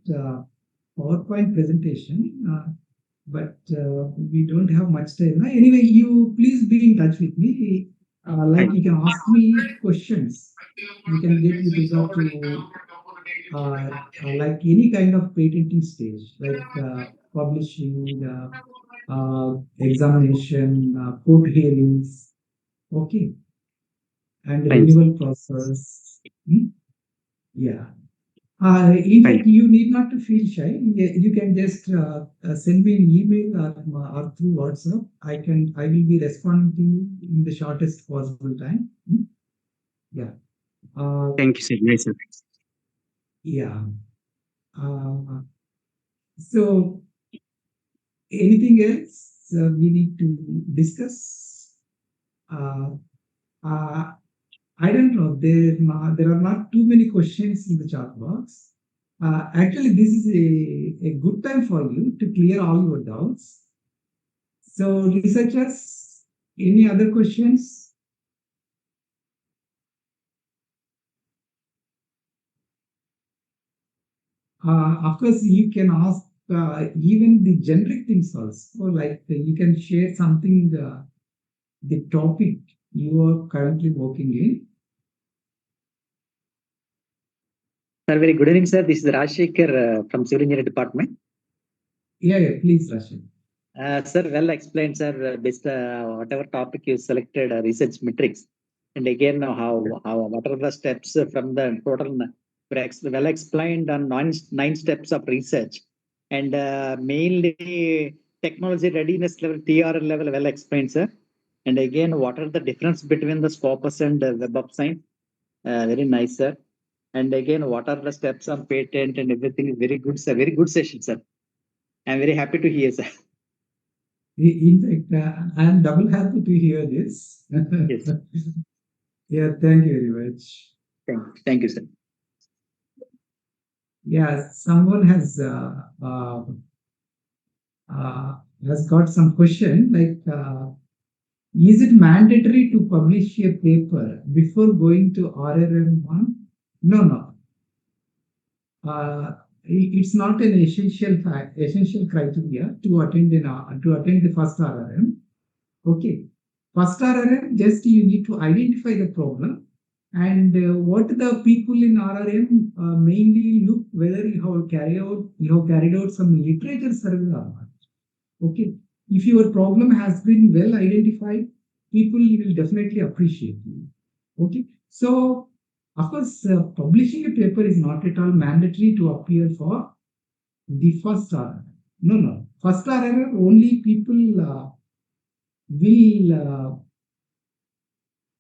S3: PowerPoint presentation. but we don't have much time. Anyway, you please be in touch with me. Like you can ask me questions. You can get with regard to like any kind of patenting stage, like publishing, examination, court hearings, okay, and renewal process. Yeah. In fact, you need not to feel shy. You can just send me an email or through WhatsApp. I will be responding to you in the shortest possible time. Yeah.
S2: Thank you, sir. Nice, sir.
S3: Yeah. So, anything else we need to discuss? I don't know. There are not too many questions in the chat box. Actually, this is a good time for you to clear all your doubts. So, researchers, any other questions? Of course, you can ask even the generic things also. Like you can share something, the topic you are currently working in.
S9: Sir, very good evening, sir. This is Rajshekhar from Civil Engineering Department.
S3: Yeah, please, Rajshekhar.
S9: Sir, well explained, sir. Based whatever topic you selected, research metrics, and again what are the steps from the total well explained on nine steps of research, and mainly technology readiness level, TRL level, well explained, sir. And again, what are the difference between the Scopus and Web of Science? Very nice, sir. And again, what are the steps on patent and everything is very good, sir. Very good session, sir. I'm very happy to hear, sir.
S3: In fact, I am double happy to hear this.
S9: Yes.
S3: Yeah, thank you very much.
S9: Thank you, sir.
S3: Yeah, someone has got some question like, is it mandatory to publish a paper before going to RRM1? No. It's not an essential criteria to attend the first RRM. Okay, first RRM, just you need to identify the problem and what the people in RRM mainly look whether you have carried out some literature survey or not. Okay, if your problem has been well identified, people will definitely appreciate you. Okay, so of course, publishing a paper is not at all mandatory to appear for the first RRM. No. First RRM, only people will be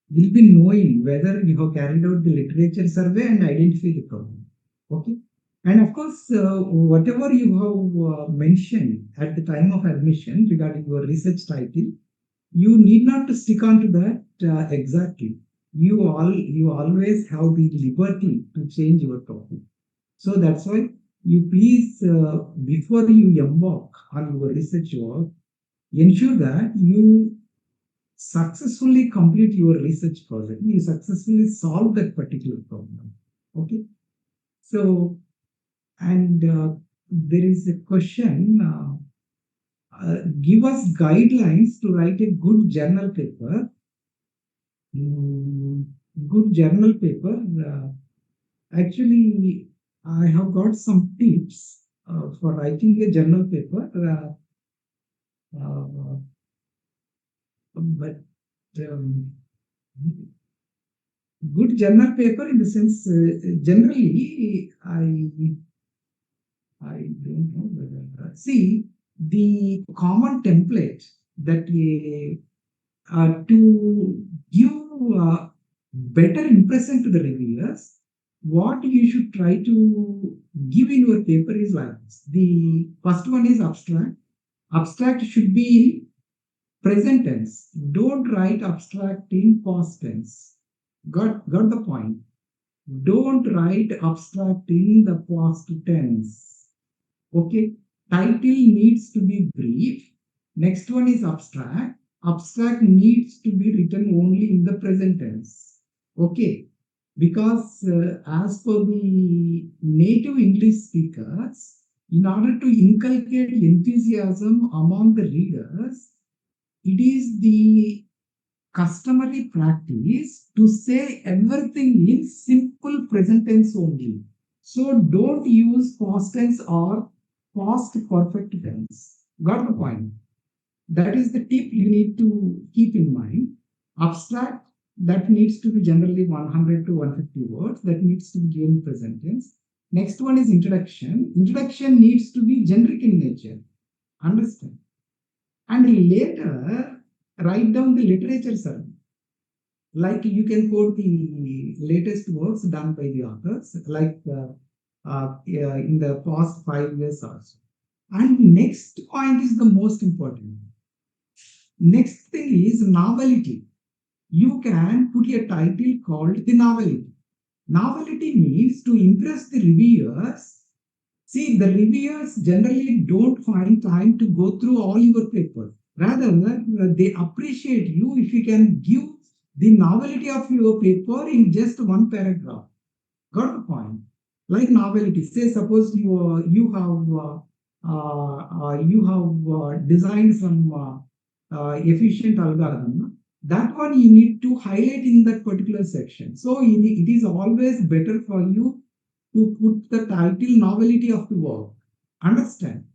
S3: knowing whether you have carried out the literature survey and identify the problem. Okay. And of course, whatever you have mentioned at the time of admission regarding your research title, you need not to stick on to that exactly. You always have the liberty to change your topic. So that's why you please, before you embark on your research work, ensure that you successfully complete your research project. You successfully solve that particular problem. Okay. So, and there is a question. Give us guidelines to write a good journal paper. Good journal paper. Actually, I have got some tips for writing a journal paper. But good journal paper in the sense, generally, I don't know whether, see, the common template that to give better impression to the reviewers, what you should try to give in your paper is like this. The first one is abstract. Abstract should be present tense. Don't write abstract in past tense. Got the point? Don't write abstract in the past tense. Okay. Title needs to be brief. Next one is abstract. Abstract needs to be written only in the present tense. Okay. Because as per the native English speakers, in order to inculcate enthusiasm among the readers, it is the customary practice to say everything in simple present tense only. So don't use past tense or past perfect tense. Got the point? That is the tip you need to keep in mind. Abstract, that needs to be generally 100 to 150 words. That needs to be given present tense. Next one is introduction. Introduction needs to be generic in nature. Understand? And later, write down the literature survey. Like you can quote the latest works done by the authors, like in the past 5 years or so. And next point is the most important. Next thing is novelty. You can put a title called the novelty. Novelty means to impress the reviewers. See, the reviewers generally don't find time to go through all your papers. Rather, they appreciate you if you can give the novelty of your paper in just one paragraph. Got the point? Like novelty. Say, suppose you have designed some efficient algorithm. That one you need to highlight in that particular section. So it is always better for you to put the title novelty of the work. Understand?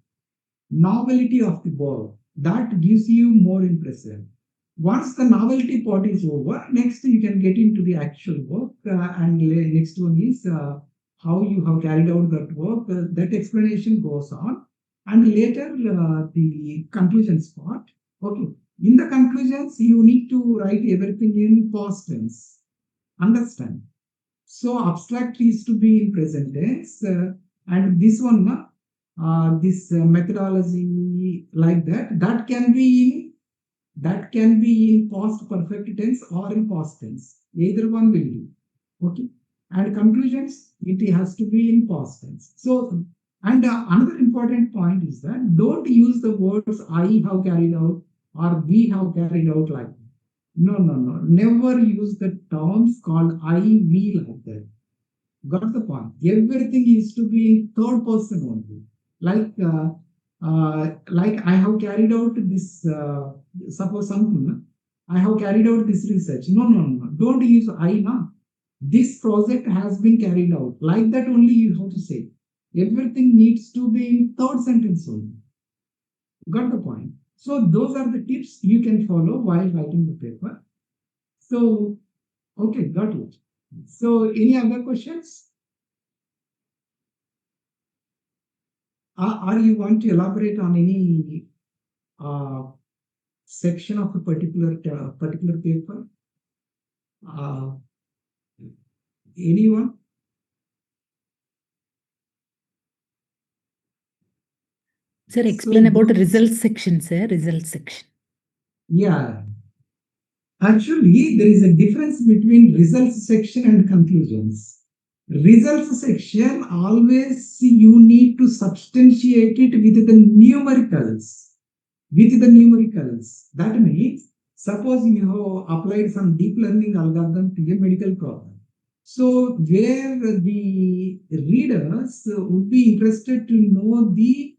S3: Novelty of the work. That gives you more impression. Once the novelty part is over, next you can get into the actual work. And next one is how you have carried out that work. That explanation goes on. And later the conclusions part. Okay. In the conclusions, you need to write everything in past tense. Understand? So abstract is to be in present tense, and this one, this methodology like that can be in past perfect tense or in past tense. Either one will do. Okay. And conclusions, it has to be in past tense. So, and another important point is that don't use the words I have carried out or we have carried out like that. No. Never use the terms called I, we like that. Got the point? Everything is to be in third person only. Like I have carried out this, suppose something, I have carried out this research. No. Don't use I now. This project has been carried out. Like that only you have to say. Everything needs to be in third sentence only. Got the point? So those are the tips you can follow while writing the paper. So, okay, got it. So any other questions? Or you want to elaborate on any section of a particular paper? Anyone?
S4: Sir, explain about results section, sir. Results section.
S3: Yeah. Actually, there is a difference between results section and conclusions. Results section, always you need to substantiate it with the numericals. That means, suppose you have applied some deep learning algorithm to a medical problem. So where the readers would be interested to know the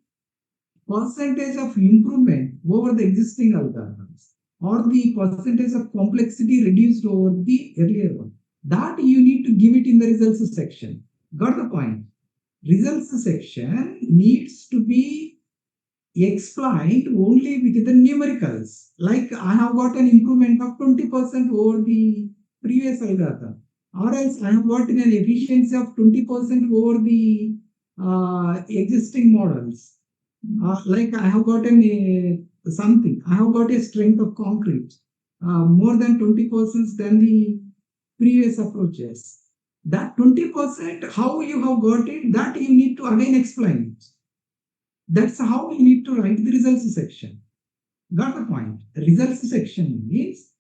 S3: percentage of improvement over the existing algorithms, or the percentage of complexity reduced over the earlier one. That you need to give it in the results section. Got the point? Results section needs to be explained only with the numericals. Like I have got an improvement of 20% over the previous algorithm, or else I have got an efficiency of 20% over the existing models. Like I have gotten something. I have got a strength of concrete more than 20% than the previous approaches. That 20%, how you have got it, that you need to again explain it. That's how you need to write the results section. Got the point? Results section means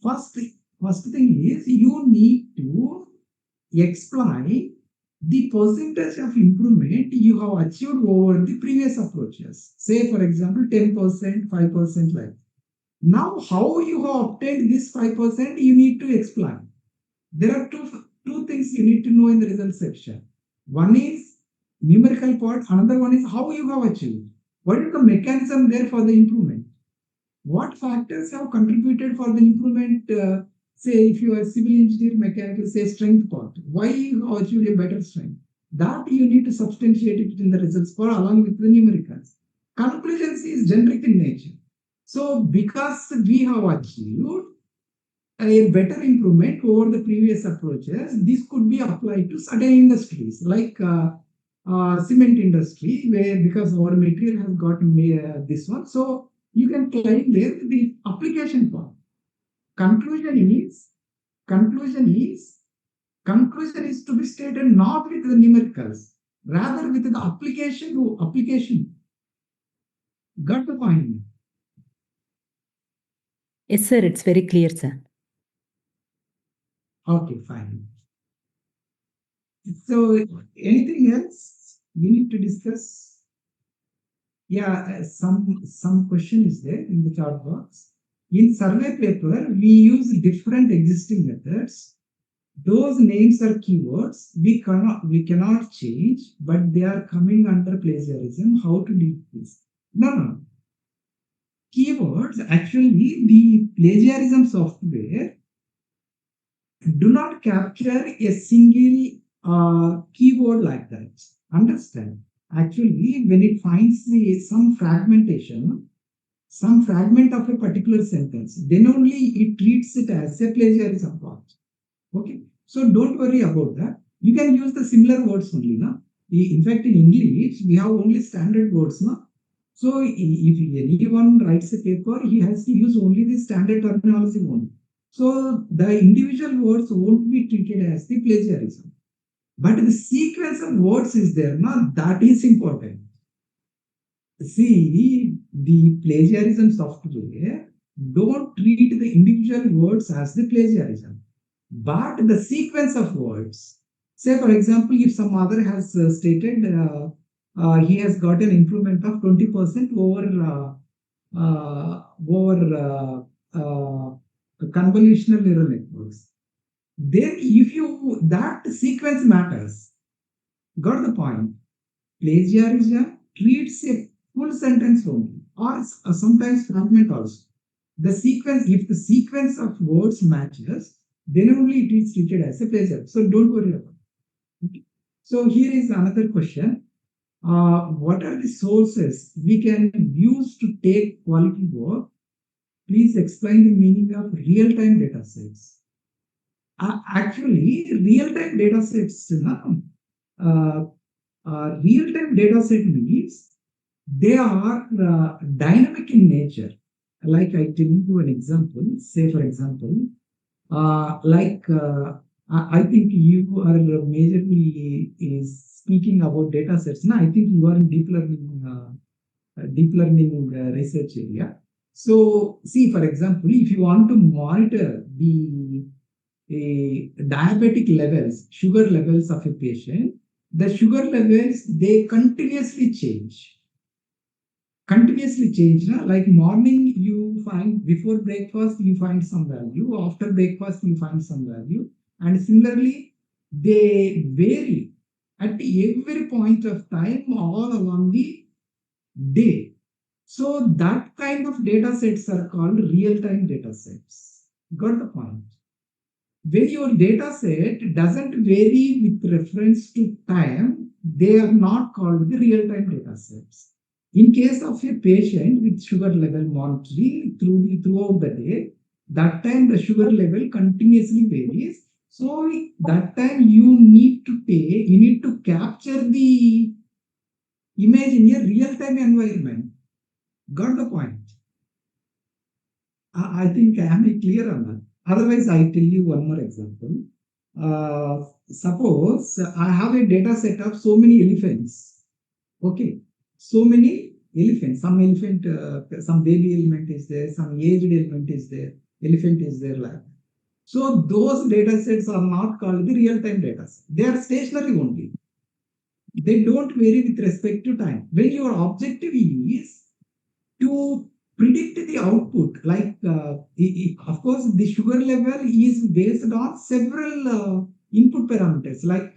S3: first thing is you need to explain the percentage of improvement you have achieved over the previous approaches. Say, for example, 10%, 5% like. Now, how you have obtained this 5%, you need to explain. There are two things you need to know in the result section. One is numerical part. Another one is how you have achieved. What is the mechanism there for the improvement? What factors have contributed for the improvement? Say if you are civil engineer, mechanical, say strength part. Why you have achieved a better strength? That you need to substantiate it in the results for along with the numericals. Conclusions is generic in nature. So because we have achieved a better improvement over the previous approaches, this could be applied to certain industries like cement industry, where because our material has got this one. So you can claim there the application part. Conclusion is to be stated not with the numericals, rather with the application. Got the point?
S4: Yes, sir. It's very clear, sir.
S3: Okay, fine. So anything else we need to discuss? Yeah, some question is there in the chat box. In survey paper, we use different existing methods. Those names are keywords. We cannot change, but they are coming under plagiarism. How to deal with this? No. Keywords, actually, the plagiarism software do not capture a single keyword like that. Understand? Actually, when it finds some fragment of a particular sentence, then only it treats it as a plagiarism part. Okay, so don't worry about that. You can use the similar words only. No? In fact, in English, we have only standard words. No? So if anyone writes a paper, he has to use only the standard terminology only. So the individual words won't be treated as the plagiarism. But the sequence of words is there. No? That is important. See, the plagiarism software don't treat the individual words as the plagiarism, but the sequence of words. Say, for example, if some other has stated he has got an improvement of 20% over convolutional neural networks, then that sequence matters. Got the point? Plagiarism treats a full sentence only, or sometimes fragment also. If the sequence of words matches, then only it is treated as a plagiarism. So don't worry about it. Okay. So here is another question. What are the sources we can use to take quality work? Please explain the meaning of real-time data sets. Actually, real-time data sets, real-time data set means they are dynamic in nature. Like I tell you an example. Say, for example, I think you are majorly speaking about data sets. Now, I think you are in deep learning research area. So, see, for example, if you want to monitor the diabetic levels, sugar levels of a patient, the sugar levels, they continuously change. Like morning you find, before breakfast you find some value, after breakfast you find some value, and similarly they vary at every point of time all along the day. So that kind of data sets are called real-time data sets. Got the point? When your data set doesn't vary with reference to time, they are not called the real-time data sets. In case of a patient with sugar level monitoring throughout the day, that time the sugar level continuously varies. So that time you need to capture the image in a real-time environment. Got the point? I think I am clear on that. Otherwise, I tell you one more example. Suppose I have a data set of so many elephants. Okay. So many elephants, some baby element is there, some aged element is there, elephant is there. Like. So those data sets are not called the real-time data sets. They are stationary only. They don't vary with respect to time. When your objective is to predict the output, like of course the sugar level is based on several input parameters, like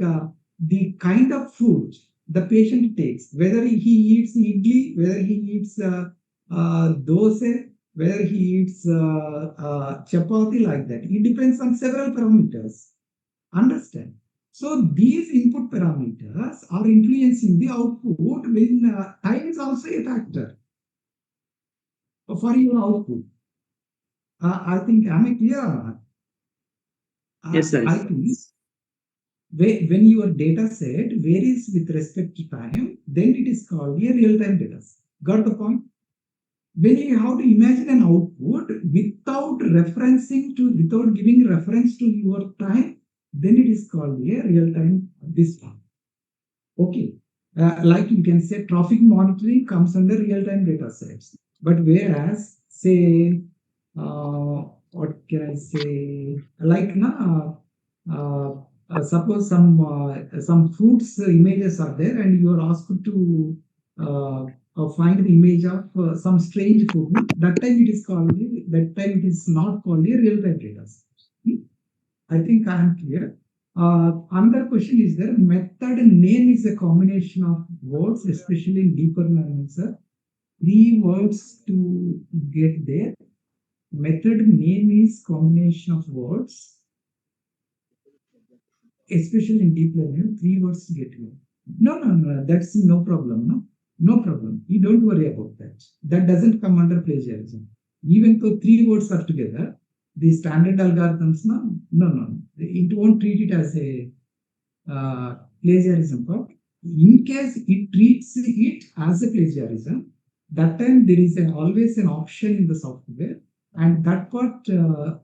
S3: the kind of food, the patient takes, whether he eats idli, whether he eats dosa, whether he eats chapati, like that. It depends on several parameters. Understand? So these input parameters are influencing the output when time is also a factor for your output. I think, am I clear or not?
S2: Yes, sir.
S3: I think when your data set varies with respect to time, then it is called a real-time data set. Got the point? When you have to imagine an output without giving reference to your time, then it is called a real-time this one. Okay. Like you can say traffic monitoring comes under real-time data sets. But whereas, say, what can I say? Like suppose some fruits images are there, and you are asked to find the image of some strange food. That time it is not called a real-time data set. I think I am clear. Another question is there. Method name is a combination of words, especially in deeper learning, sir. 3 words to get there. Method name is combination of words, especially in deep learning. 3 words to get here. No. That's no problem. No problem. You don't worry about that. That doesn't come under plagiarism. Even though 3 words are together, the standard algorithms, no. It won't treat it as a plagiarism part. In case it treats it as a plagiarism, that time there is always an option in the software, and that part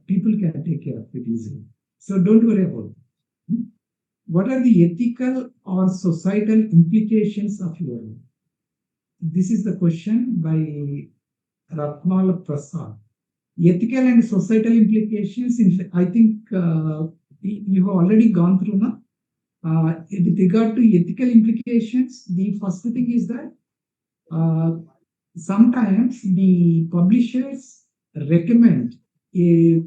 S3: people can take care of it easily. So don't worry about it. What are the ethical or societal implications of your work? This is the question by Ratnal Prasad. Ethical and societal implications, I think you have already gone through now. With regard to ethical implications, the first thing is that sometimes the publishers recommend a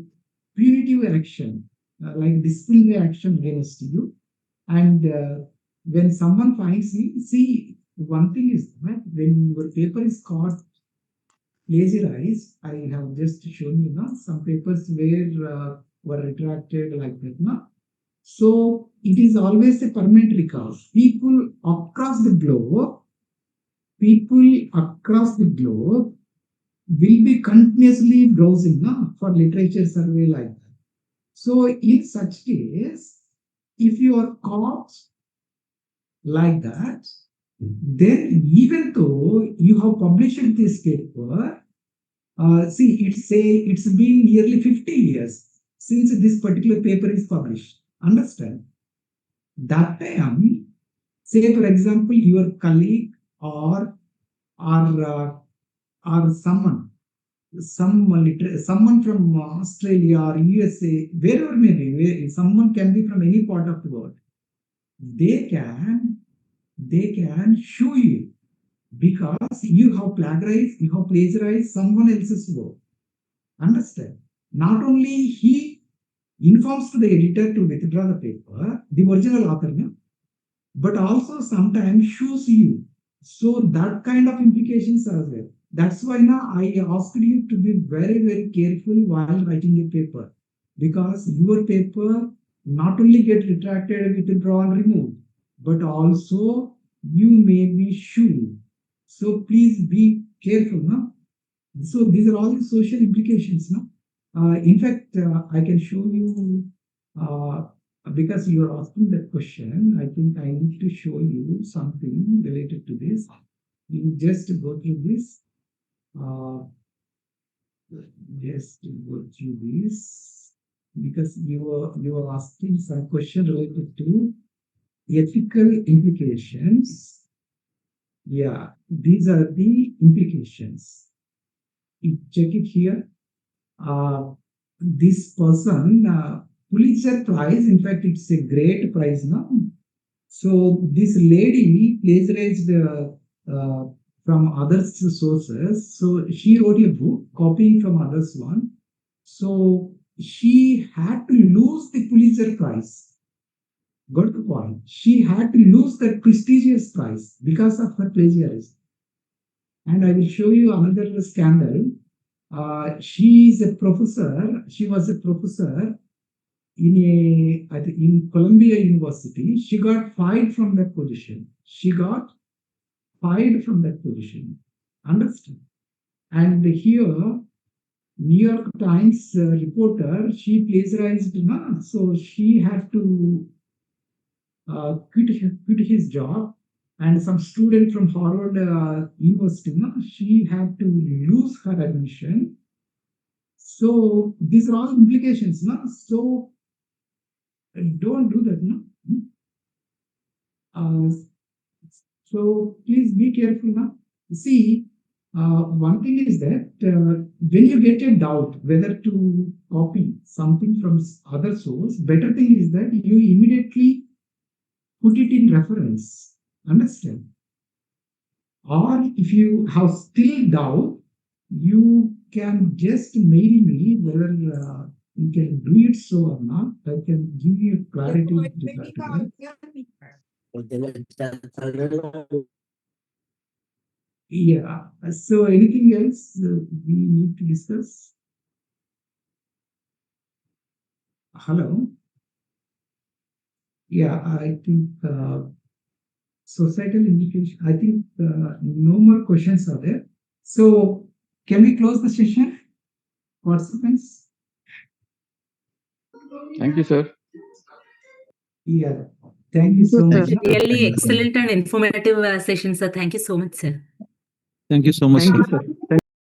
S3: punitive action, like disciplinary action against you. And when someone finds me, see, one thing is that when your paper is caught plagiarized, I have just shown you now some papers were retracted like that. No? So it is always a permanent recall. People across the globe will be continuously browsing for literature survey like that. So in such case, if you are caught like that, then even though you have published this paper, see, it's been nearly 50 years since this particular paper is published. Understand? That time, say for example, your colleague or someone from Australia or USA, wherever maybe, someone can be from any part of the world. They can sue you because you have plagiarized someone else's work. Understand? Not only he informs to the editor to withdraw the paper, the original author, but also sometimes sues you. So that kind of implications are there. That's why now I asked you to be very, very careful while writing a paper, because your paper not only get retracted, withdrawn, removed, but also you may be sued. So please be careful. No? So these are all the social implications. No? In fact, I can show you, because you are asking that question, I think I need to show you something related to this. You just go through this. Just go through this, because you are asking some question related to ethical implications. Yeah, these are the implications. You check it here. This person, Pulitzer Prize, in fact, it's a great prize now. So this lady plagiarized from other sources. So she wrote a book copying from others one. So she had to lose the Pulitzer Prize. got the point. She had to lose that prestigious prize because of her plagiarism. And I will show you another scandal. She is a professor. She was a professor in Columbia University. She got fired from that position. Understand? And here, New York Times reporter, she plagiarized, so she had to quit his job. And some student from Harvard University, she had to lose her admission. So these are all implications. So don't do that. So please be careful. See, one thing is that when you get a doubt whether to copy something from other source, better thing is that you immediately put it in reference. Understand? Or if you have still doubt, you can just mail me whether you can do it so or not. I can give you clarity with regard to that. Yeah. So anything else we need to discuss? Hello. Yeah, I think societal indication. I think no more questions are there. So can we close the session? Participants?
S10: Thank you, sir.
S3: Yeah. Thank you so much.
S4: Really excellent and informative session, sir. Thank you so much, sir.
S11: Thank you so much.
S3: Thank you, sir.